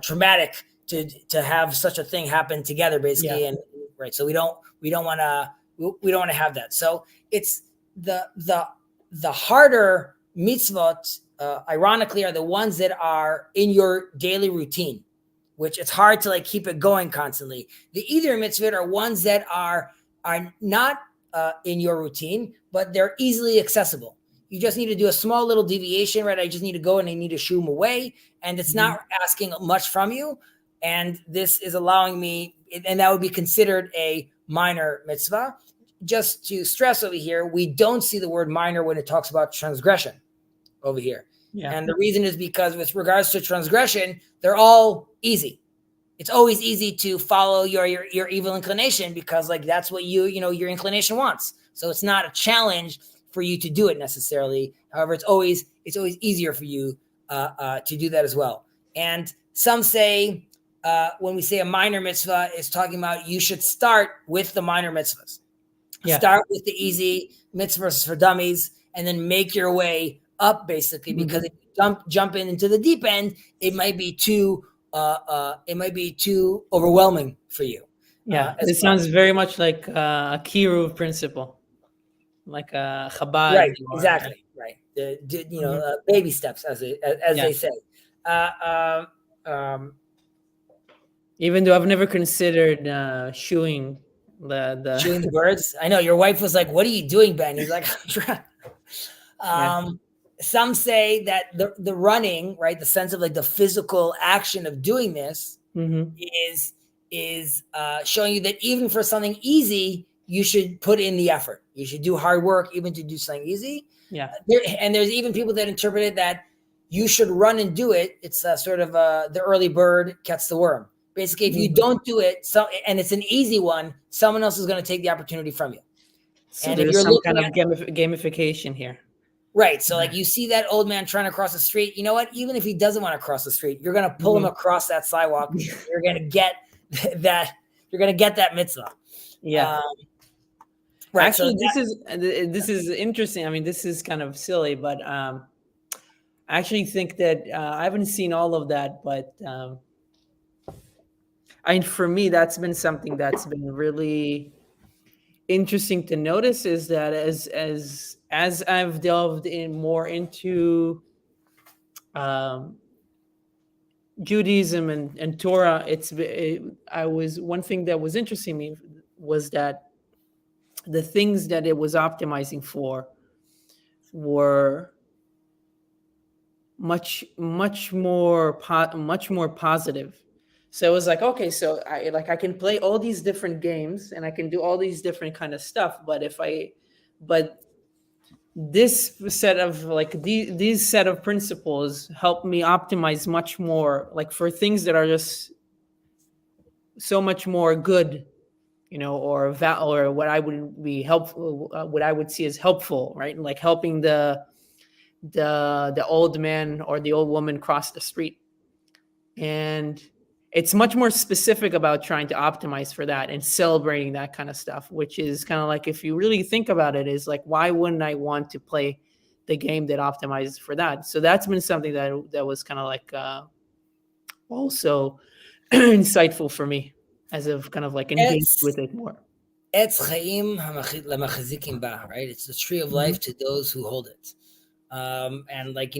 traumatic to have such a thing happen together, basically. Yeah. And right, so we don't want to have that. So it's the harder mitzvot, ironically, are the ones that are in your daily routine, which it's hard to like keep it going constantly. The either mitzvot are ones that are not in your routine, but they're easily accessible. You just need to do a small little deviation, right? I just need to go and I need to shoo them away. And it's not asking much from you. And this is allowing me, and that would be considered a minor mitzvah. Just to stress over here, we don't see the word minor when it talks about transgression over here. Yeah. And the reason is because with regards to transgression, they're all easy. It's always easy to follow your evil inclination because like that's what your inclination wants. So it's not a challenge for you to do it necessarily. However, it's always easier for you to do that as well. And some say when we say a minor mitzvah is talking about you should start with the minor mitzvahs. Yeah. Start with the easy mitzvahs for dummies and then make your way up basically because if you jump into the deep end, it might be too overwhelming for you. Yeah, it sounds very much like a Kiruv principle, like a Chabad. Right, exactly, right. Baby steps, as they say. Even though I've never considered shooing shooing the birds. I know your wife was like, "What are you doing, Ben?" He's like, Some say that the running, right, the sense of like the physical action of doing this is showing you that even for something easy, you should put in the effort. You should do hard work even to do something easy. Yeah. There's even people that interpret it that you should run and do it. It's sort of the early bird gets the worm. Basically, if you don't do it, and it's an easy one, someone else is going to take the opportunity from you. So and there's some kind of gamification here. Right. So like you see that old man trying to cross the street, you know what? Even if he doesn't want to cross the street, you're going to pull him across that sidewalk. You're going to get that. You're going to get that mitzvah. Yeah. Right. Actually, this is interesting. I mean, this is kind of silly, but I actually think that I haven't seen all of that, but I mean, for me, that's been something that's been really interesting to notice is that as I've delved in more into Judaism and Torah, one thing that was interesting to me was that the things that it was optimizing for were much more positive. So it was like, okay, so I can play all these different games and I can do all these different kind of stuff, but this set of like these set of principles help me optimize much more, like for things that are just so much more good, or what I would be helpful, what I would see as helpful, right? Like helping the old man or the old woman cross the street, and it's much more specific about trying to optimize for that and celebrating that kind of stuff, which is kind of like, if you really think about it, is like, why wouldn't I want to play the game that optimizes for that? So that's been something that was kind of like also insightful for me as I've kind of like engaged with it more. Etz chaim lemachazikim ba, right? It's the tree of life to those who hold it. And like,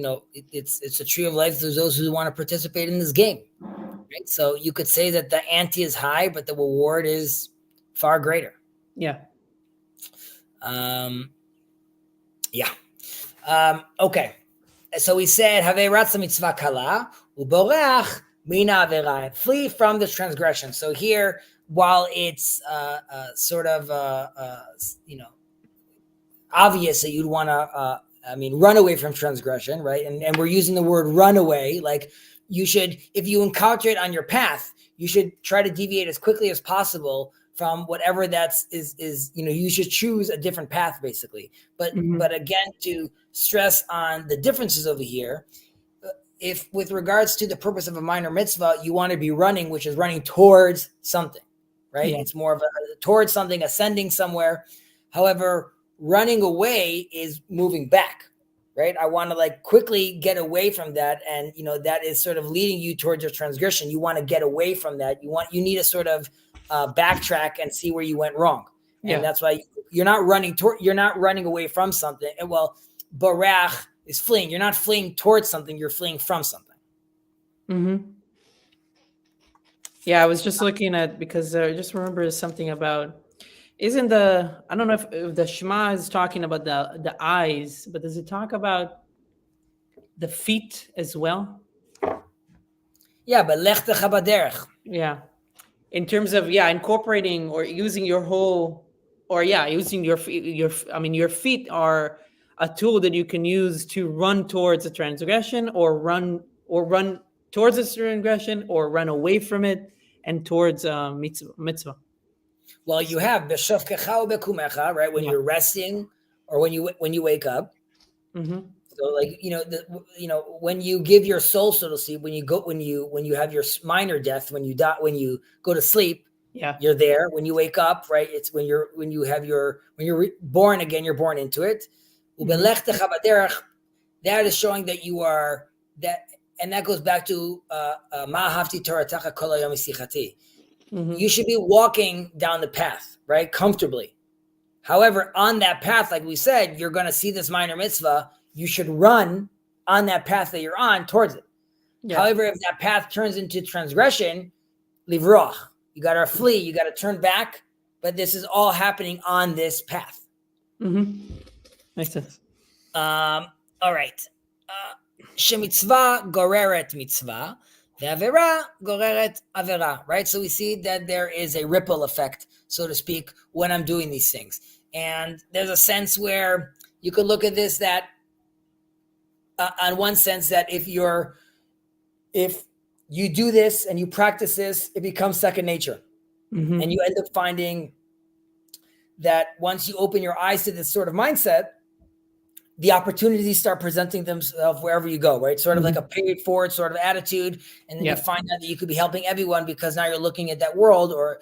it's a tree of life to those who want to participate in this game. Right? So you could say that the ante is high, but the reward is far greater. Yeah. Okay. So we said, "Have ratza mitzvah kala uborach mina avera." Flee from this transgression. So here, while it's sort of obvious that you'd want to, run away from transgression, right? And we're using the word run away. Like you should, if you encounter it on your path, you should try to deviate as quickly as possible from whatever you should choose a different path, basically. But again, to stress on the differences over here, if with regards to the purpose of a minor mitzvah, you want to be running, which is running towards something, right? Yeah. It's more of towards something, ascending somewhere. However, running away is moving back, right? I want to quickly get away from that. And, that is sort of leading you towards your transgression. You want to get away from that. You need to sort of backtrack and see where you went wrong. And that's why you're not running away from something. And barach is fleeing. You're not fleeing towards something. You're fleeing from something. Yeah. I was just looking at, because I just remember something about, I don't know if the Shema is talking about the eyes, but does it talk about the feet as well? Yeah, but lech techa baderech. Yeah. In terms of, incorporating or using your whole, or using your feet are a tool that you can use to run towards a transgression, or run towards a transgression, or run away from it and towards mitzvah. Well, you have b'shofkecha u'bekumecha, right? When you're resting, or when you wake up. So when you give your soul, so to speak, when you have your minor death, when you die, when you go to sleep, you're there. When you wake up, right? It's when you're born again, you're born into it. That is showing that you are that, and that goes back to ma'ahavti toratacha kol hayom sichati. You should be walking down the path, right, comfortably. However, on that path, like we said, you're going to see this minor mitzvah. You should run on that path that you're on towards it. Yeah. However, if that path turns into transgression, livroch, you got to flee, you got to turn back. But this is all happening on this path. Makes sense. All right. Shemitzvah goreret mitzvah. The avera goreret avera, right? So we see that there is a ripple effect, so to speak, when I'm doing these things. And there's a sense where you could look at this that, on one sense, that if you do this and you practice this, it becomes second nature. And you end up finding that once you open your eyes to this sort of mindset, the opportunities start presenting themselves wherever you go, right? Sort of like a pay it forward sort of attitude. And then you find out that you could be helping everyone, because now you're looking at that world, or,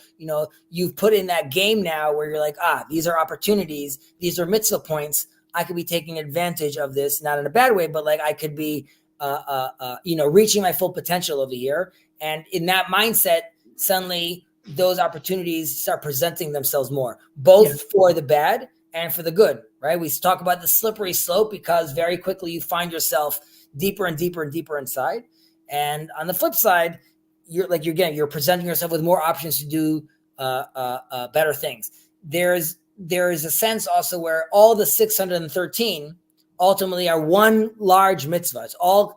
you've put in that game now where you're like, these are opportunities. These are mitzvah points. I could be taking advantage of this, not in a bad way, but I could be, reaching my full potential over here. And in that mindset, suddenly those opportunities start presenting themselves more, both for the bad and for the good, right? We talk about the slippery slope because very quickly you find yourself deeper and deeper and deeper inside. And on the flip side, you're presenting yourself with more options to do better things. There is a sense also where all the 613 ultimately are one large mitzvah.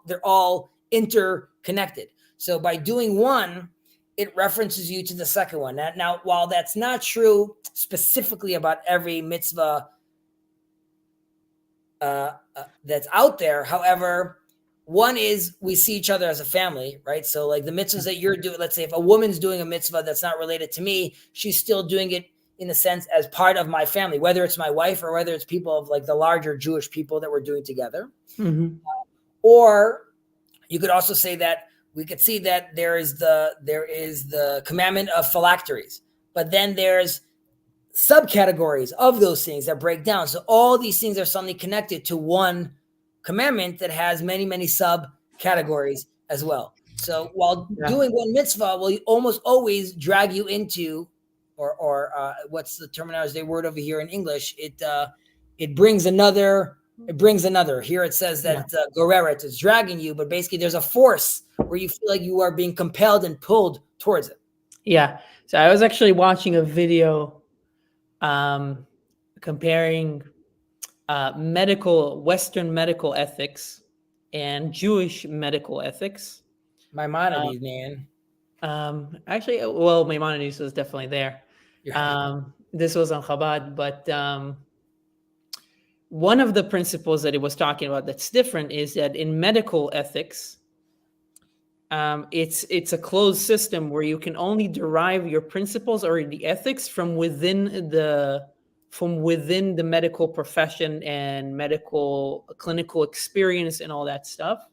They're all interconnected. So by doing one, it references you to the second one. Now, while that's not true specifically about every mitzvah that's out there, however, one is we see each other as a family, right? So like the mitzvahs that you're doing, let's say if a woman's doing a mitzvah that's not related to me, she's still doing it in a sense as part of my family, whether it's my wife or whether it's people of the larger Jewish people that we're doing together. Or you could also say that we could see that there is the commandment of phylacteries, but then there's subcategories of those things that break down. So all these things are suddenly connected to one commandment that has many, many subcategories as well. So while doing one mitzvah will almost always drag you into, or what's the terminology word over here in English? It brings another. It brings another. Here it says that it's goreret, it's dragging you, but basically there's a force where you feel like you are being compelled and pulled towards it. Yeah. So I was actually watching a video comparing Western medical ethics and Jewish medical ethics. Maimonides, man. Actually, well, Maimonides was definitely there. Right. This was on Chabad, but one of the principles that it was talking about that's different is that in medical ethics, it's a closed system where you can only derive your principles or the ethics from within the medical profession and medical clinical experience and all that stuff.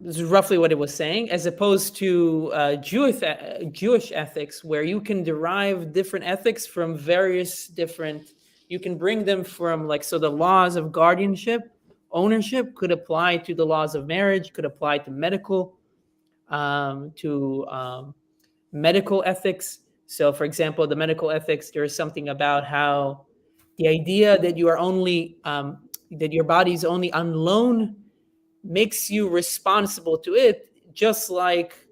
This is roughly what it was saying, as opposed to Jewish ethics, where you can derive different ethics from various different. You can bring them from so the laws of guardianship, ownership could apply to the laws of marriage, could apply to medical ethics. So, for example, the medical ethics, there is something about how the idea that you are only that your body is only on loan makes you responsible to it, just like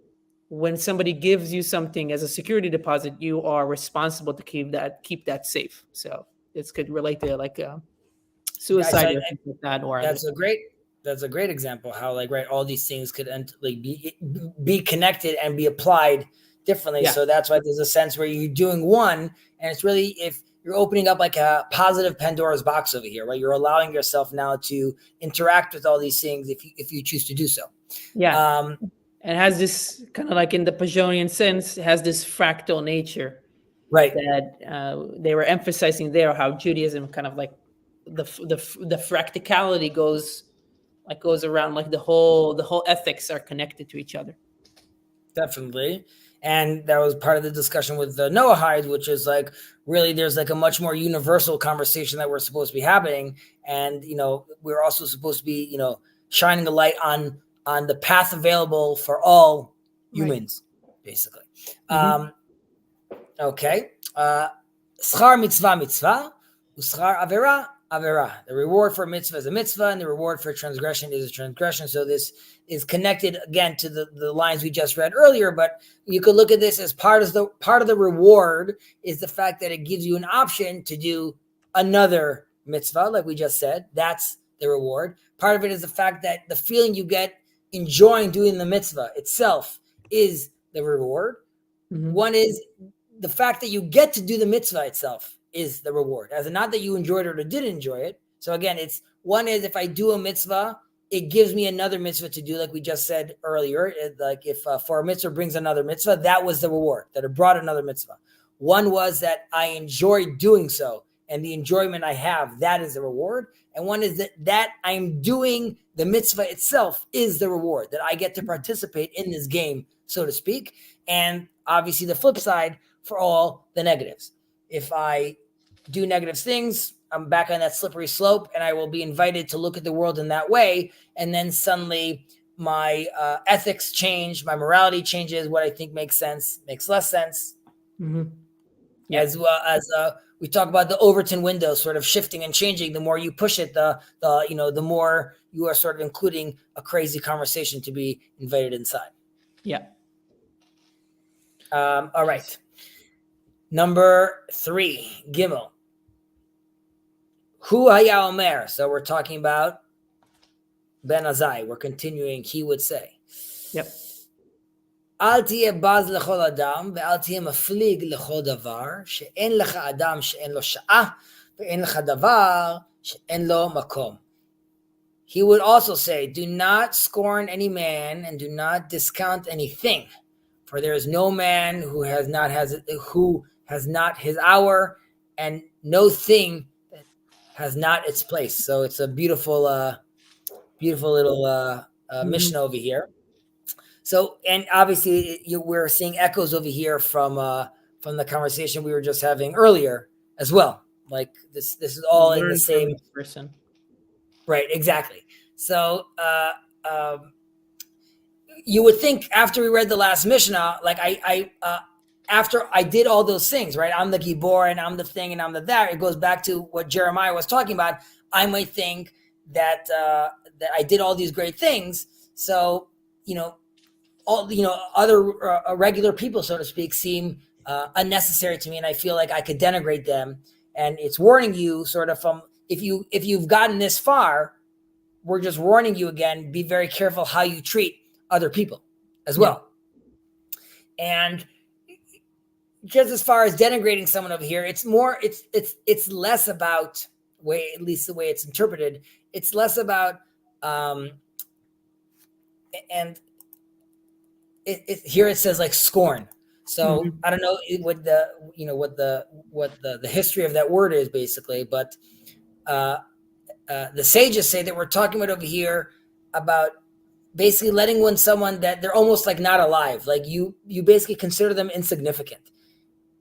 when somebody gives you something as a security deposit, you are responsible to keep that safe. So this could relate to suicide or things like that. Or that's a great example how all these things could be connected and be applied differently. Yeah. So that's why there's a sense where you're doing one, and it's really if you're opening up a positive Pandora's box over here, right? You're allowing yourself now to interact with all these things if you choose to do so. Yeah. It has this kind of in the Pagonian sense, it has this fractal nature, right? That they were emphasizing there, how Judaism kind of the fractality goes around, the whole ethics are connected to each other. Definitely. And that was part of the discussion with the Noahides, which is really there's a much more universal conversation that we're supposed to be having. And, we're also supposed to be, shining the light on the path available for all humans, basically. Mm-hmm. Okay. Schar mitzvah mitzvah, uschar avera avera. The reward for mitzvah is a mitzvah, and the reward for transgression is a transgression. So this is connected again to the lines we just read earlier, but you could look at this as part of the reward is the fact that it gives you an option to do another mitzvah, like we just said. That's the reward. Part of it is the fact that the feeling you get enjoying doing the mitzvah itself is the reward. Mm-hmm. One is the fact that you get to do the mitzvah itself is the reward, as in not that you enjoyed it or didn't enjoy it. So again, it's one is if I do a mitzvah, it gives me another mitzvah to do, like we just said earlier. If for a mitzvah brings another mitzvah, that was the reward, that it brought another mitzvah. One was that I enjoyed doing so, and the enjoyment I have, that is the reward. And one is that I'm doing the mitzvah itself is the reward, that I get to participate in this game, so to speak. And obviously the flip side for all the negatives. If I do negative things, I'm back on that slippery slope, and I will be invited to look at the world in that way. And then suddenly my ethics change, my morality changes. What I think makes sense makes less sense. Mm-hmm. Yeah. As well as we talk about the Overton window sort of shifting and changing. The more you push it, the more you are sort of including a crazy conversation to be invited inside. Yeah. All right. Number 3, Gimel. Hu haya omer. So we're talking about Ben Azai. We're continuing. He would say. Yep. Al tiyeh baz lechol adam ve'al tiyeh maflig lechol davar she'en lecha adam she'en lo sha'ah ve'en lecha davar she'en lo makom. He would also say, do not scorn any man and do not discount anything, for there is no man who has not his hour, and no thing that has not its place. So it's a beautiful little Mishnah over here. So, and obviously we're seeing echoes over here from the conversation we were just having earlier as well. Like this is all in the same person. Right, exactly. So you would think after we read the last Mishnah, like after I did all those things, right? I'm the Gibor and I'm the thing and I'm the that. It goes back to what Jeremiah was talking about. I might think that that I did all these great things. So, all other regular people, so to speak, seem unnecessary to me, and I feel like I could denigrate them. And it's warning you, sort of, from if you've gotten this far, we're just warning you again. Be very careful how you treat other people as well. And just as far as denigrating someone over here, it's less about at least the way it's interpreted. It's less about and here it says like scorn. So I don't know what the history of that word is basically, but the sages say that we're talking about over here about basically letting someone that they're almost like not alive. Like you basically consider them insignificant.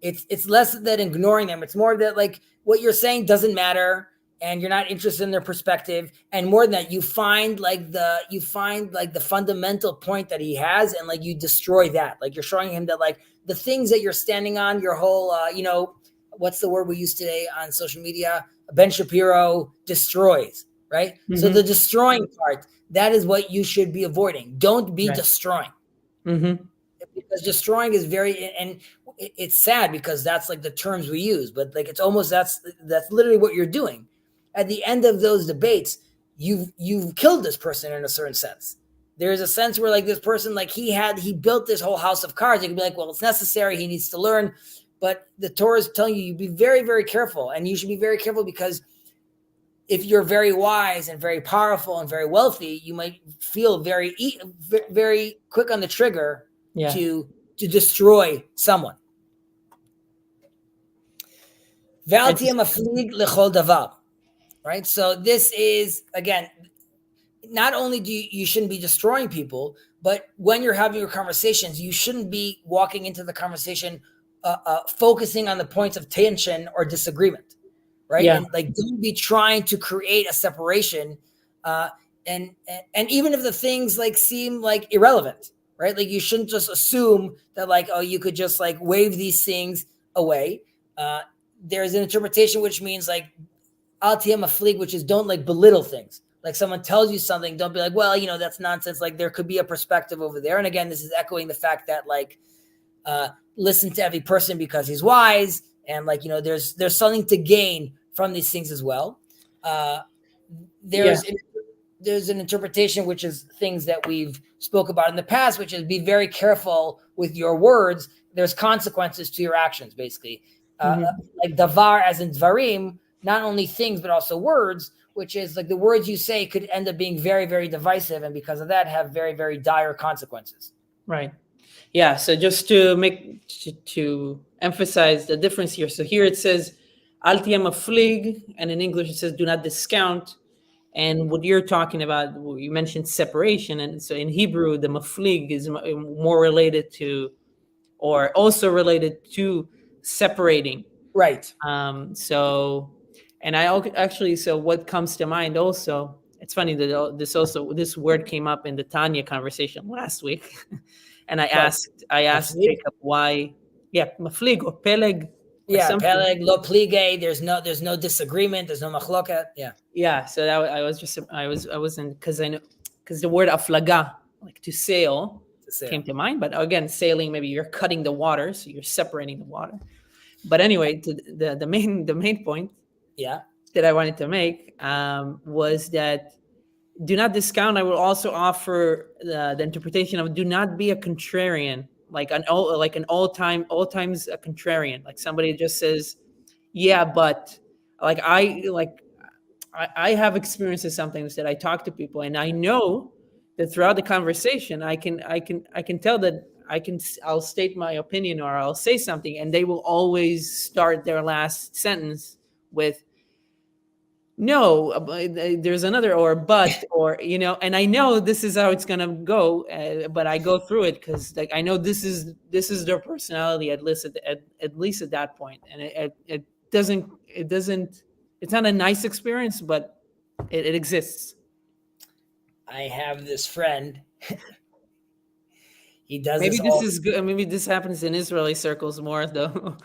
It's less than ignoring them. It's more that like what you're saying doesn't matter, and you're not interested in their perspective. And more than that, you find like the fundamental point that he has, and like you destroy that. Like you're showing him that like the things that you're standing on, your whole what's the word we use today on social media? Ben Shapiro destroys, right? So the destroying part, that is what you should be avoiding. Don't be destroying. Because destroying is and it's sad because that's like the terms we use, but like it's almost that's literally what you're doing. At the end of those debates, you've killed this person in a certain sense. There's a sense where like this person, like he built this whole house of cards. You can be like, well, it's necessary. He needs to learn. But the Torah is telling you be very, very careful. And you should be very careful because if you're very wise and very powerful and very wealthy, you might feel very, very quick on the trigger to destroy someone. Right? So this is, again, not only do you shouldn't be destroying people, but when you're having your conversations, you shouldn't be walking into the conversation focusing on the points of tension or disagreement, right? And like don't be trying to create a separation, and even if the things like seem like irrelevant, right? Like you shouldn't just assume that like, oh, you could just like wave these things away. There's an interpretation which means like al tiyeh maflig, which is don't like belittle things. Like someone tells you something, don't be like, well, that's nonsense. Like there could be a perspective over there. And again, this is echoing the fact that like, listen to every person because he's wise. And like, there's something to gain from these things as well. There's an interpretation, which is things that we've spoke about in the past, which is be very careful with your words. There's consequences to your actions, basically. Like davar as in dvarim, not only things, but also words, which is like the words you say could end up being very, very divisive. And because of that, have very, very dire consequences. Right. Yeah. So just to emphasize the difference here. So here it says, al tiyeh maflig, and in English it says, do not discount. And what you're talking about, you mentioned separation. And so in Hebrew, the maflig is more related to, or also related to separating. Right. So what comes to mind also, it's funny that this word came up in the Tanya conversation last week. And I asked Jacob why, maflig or peleg. Peleg, lo plige. There's no disagreement. There's no machloket. Yeah. So that I wasn't, because the word aflaga, like to sail, came to mind. But again, sailing, maybe you're cutting the water, so you're separating the water. But anyway, the main point that I wanted to make was that do not discount. I will also offer the interpretation of do not be a contrarian, like all times a contrarian, like somebody just says, but like I have experiences sometimes that I talk to people, and I know that throughout the conversation I can tell that I'll state my opinion or I'll say something, and they will always start their last sentence with no, there's another or but or and I know this is how it's gonna go, but I go through it because like I know this is their personality at least at that point, and it doesn't it's not a nice experience, but it exists. I have this friend He does Maybe this this all. is good. Maybe this happens in Israeli circles more, though.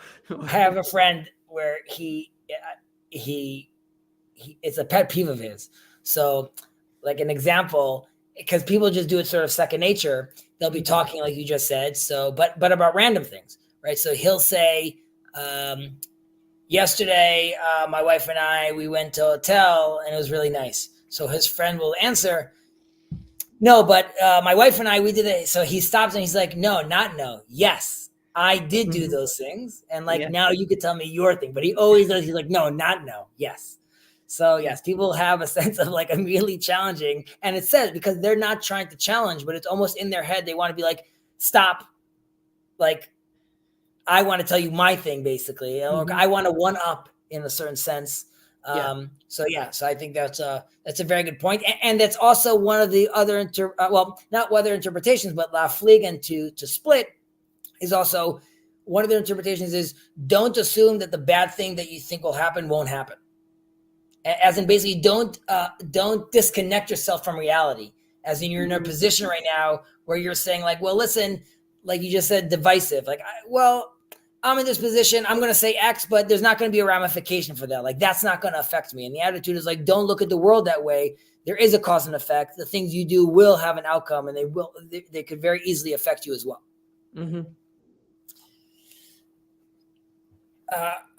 I have a friend where he it's a pet peeve of his. So, like an example, because people just do it sort of second nature. They'll be talking like you just said. So, but about random things, right? So he'll say, yesterday, my wife and I, we went to a hotel and it was really nice. So his friend will answer, no, but my wife and I, we did it. So he stops and he's like, no, not no. Yes, I did do those things. And like, now you could tell me your thing. But he always does. He's like, no, not no. Yes. So yes, people have a sense of like immediately challenging. And it says, because they're not trying to challenge, but it's almost in their head. They want to be like, stop. Like, I want to tell you my thing, basically. I want to one up in a certain sense. So I think that's a very good point. And that's also one of the other, not whether interpretations, but la fliegen to split is also one of their interpretations is don't assume that the bad thing that you think will happen won't happen. As in basically don't disconnect yourself from reality. As in you're in a position right now where you're saying like, well, listen, like you just said, divisive. Like, I'm in this position. I'm going to say X, but there's not going to be a ramification for that. Like, that's not going to affect me. And the attitude is like, don't look at the world that way. There is a cause and effect. The things you do will have an outcome, and they could very easily affect you as well.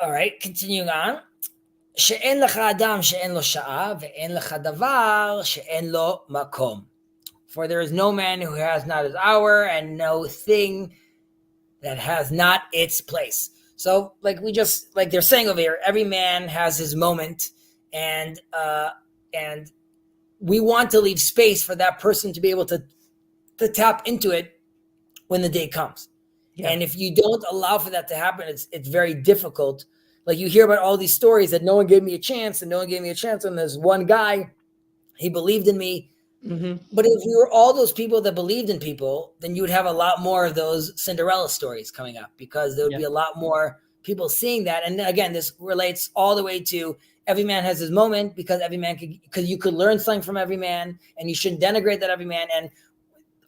All right, continuing on. שאין לך אדם שאין לו שעה, ואין לך דבר שאין לו מקום. For there is no man who has not his hour, and no thing that has not its place. So like they're saying over here, every man has his moment, and we want to leave space for that person to be able to tap into it when the day comes. And if you don't allow for that to happen, it's very difficult. Like you hear about all these stories that no one gave me a chance, and there's one guy, he believed in me. But if you were all those people that believed in people, then you would have a lot more of those Cinderella stories coming up, because there would be a lot more people seeing that. And again, this relates all the way to every man has his moment, because because you could learn something from every man, and you shouldn't denigrate that every man. And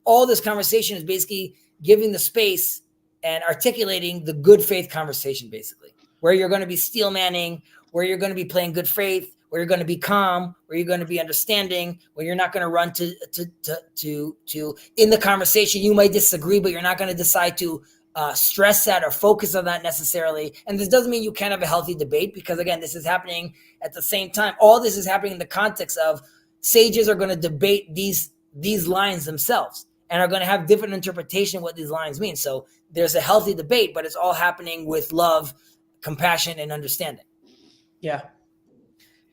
all this conversation is basically giving the space and articulating the good faith conversation, basically, where you're going to be steel manning, where you're going to be playing good faith, where you're going to be calm, where you're going to be understanding, where you're not going to run to in the conversation. You might disagree, but you're not going to decide to stress that or focus on that necessarily. And this doesn't mean you can't have a healthy debate, because again, this is happening at the same time. All this is happening in the context of sages are going to debate these lines themselves and are going to have different interpretation of what these lines mean. So there's a healthy debate, but it's all happening with love, compassion, and understanding.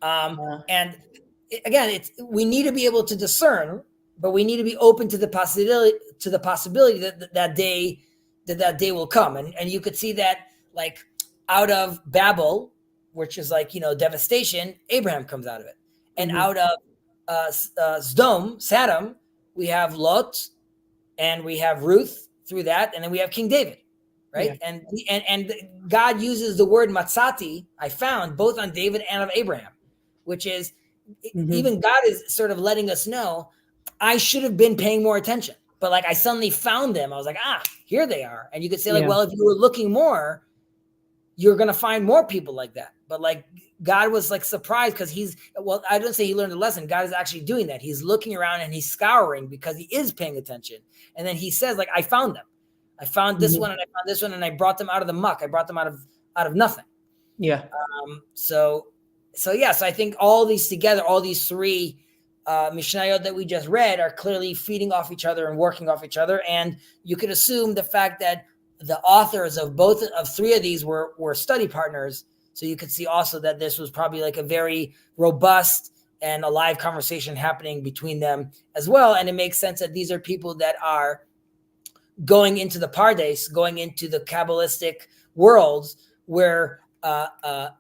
And again, we need to be able to discern, but we need to be open to the possibility that day will come. And you could see that like out of Babel, which is like, devastation, Abraham comes out of it. And out of Sodom, we have Lot, and we have Ruth through that, and then we have King David. Right. Yeah. And God uses the word matzati, I found, both on David and of Abraham, which is even God is sort of letting us know, I should have been paying more attention, but like I suddenly found them. I was like, here they are. And you could say like, well, if you were looking more, you're going to find more people like that. But like God was like surprised, because I don't say he learned a lesson. God is actually doing that. He's looking around and he's scouring because he is paying attention. And then he says like, I found them. I found this one, and I found this one, and I brought them out of the muck. I brought them out of nothing. So I think all these together, all these three Mishnayot that we just read are clearly feeding off each other and working off each other. And you could assume the fact that the authors of three of these were study partners. So you could see also that this was probably like a very robust and alive conversation happening between them as well. And it makes sense that these are people that are going into the Pardes, going into the Kabbalistic worlds, where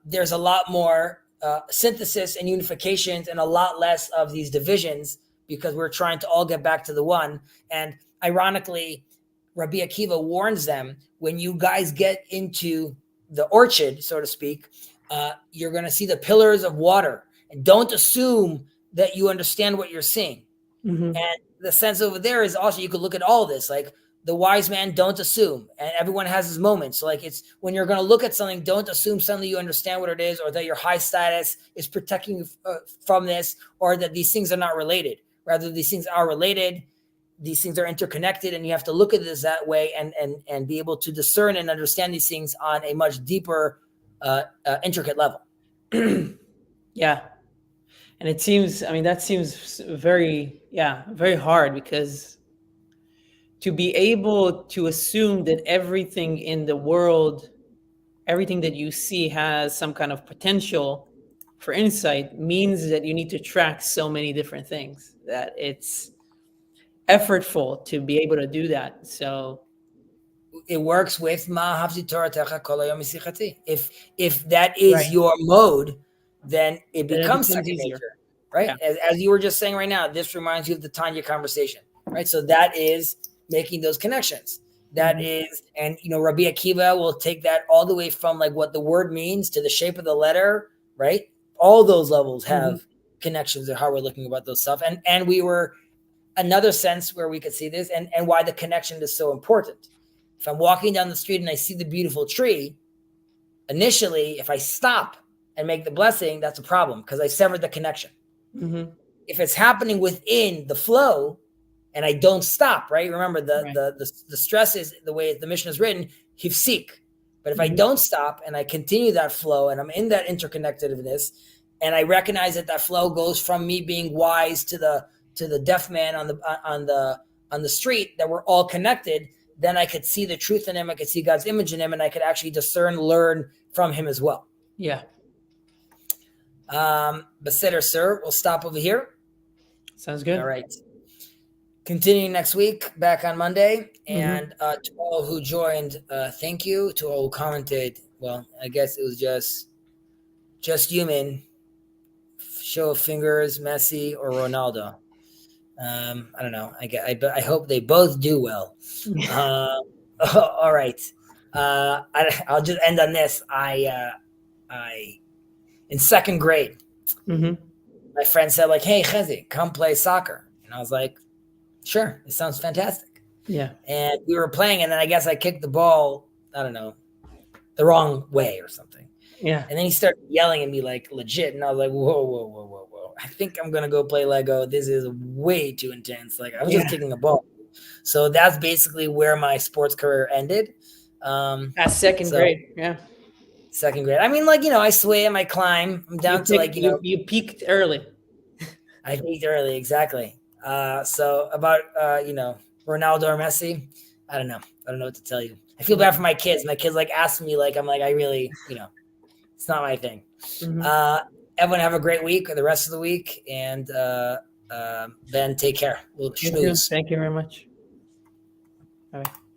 there's a lot more synthesis and unifications and a lot less of these divisions, because we're trying to all get back to the one. And ironically, Rabbi Akiva warns them, when you guys get into the orchard, so to speak, you're going to see the pillars of water, and don't assume that you understand what you're seeing. And the sense over there is also, you could look at all this, like the wise man, don't assume, and everyone has his moments. So like, it's when you're going to look at something, don't assume suddenly you understand what it is, or that your high status is protecting you from this, or that these things are not related. Rather, these things are related. These things are interconnected, and you have to look at this that way, and be able to discern and understand these things on a much deeper, intricate level. Yeah. And it seems, I mean, that seems very hard, because to be able to assume that everything in the world, everything that you see has some kind of potential for insight, means that you need to track so many different things, that it's effortful to be able to do that. So it works with if that is right. your mode, then it Then it becomes becomes second easier. nature, right? Yeah. As you were just saying right now, this reminds you of the Tanya conversation, right? So that is making those connections. That is, and Rabbi Akiva will take that all the way from like what the word means to the shape of the letter, right? All those levels have connections of how we're looking about those stuff. And we were another sense where we could see this, and why the connection is so important. If I'm walking down the street and I see the beautiful tree, initially, if I stop and make the blessing, that's a problem, because I severed the connection. If it's happening within the flow and I don't stop, right? Remember, the stress is the way the mission is written, hifsik. But if I don't stop and I continue that flow, and I'm in that interconnectedness, and I recognize that flow goes from me being wise to the deaf man on the street, that we're all connected, then I could see the truth in him. I could see God's image in him, and I could actually discern, learn from him as well. Yeah. Beseder, sir, we'll stop over here. Sounds good. All right. Continuing next week, back on Monday. And to all who joined, thank you. To all who commented, well, I guess it was just human. Show of fingers, Messi or Ronaldo. I don't know. I hope they both do well. All right. I'll just end on this. I in second grade, my friend said like, "Hey, Chezi, come play soccer." And I was like, "Sure, it sounds fantastic." Yeah. And we were playing, and then I guess I kicked the ball, I don't know, the wrong way or something. Yeah. And then he started yelling at me like legit, and I was like, whoa. I think I'm going to go play Lego. This is way too intense. Like, I was just kicking a ball. So that's basically where my sports career ended. That's second grade. Yeah. Second grade. I mean, like, I swim, I climb. I'm down to like, you peaked early. I peaked early. Exactly. So about, Ronaldo or Messi, I don't know. I don't know what to tell you. I feel bad for my kids. My kids like ask me, like, I'm like, I really, it's not my thing. Everyone have a great week or the rest of the week. And Ben, take care. We'll schmooze. Thank you very much. All right.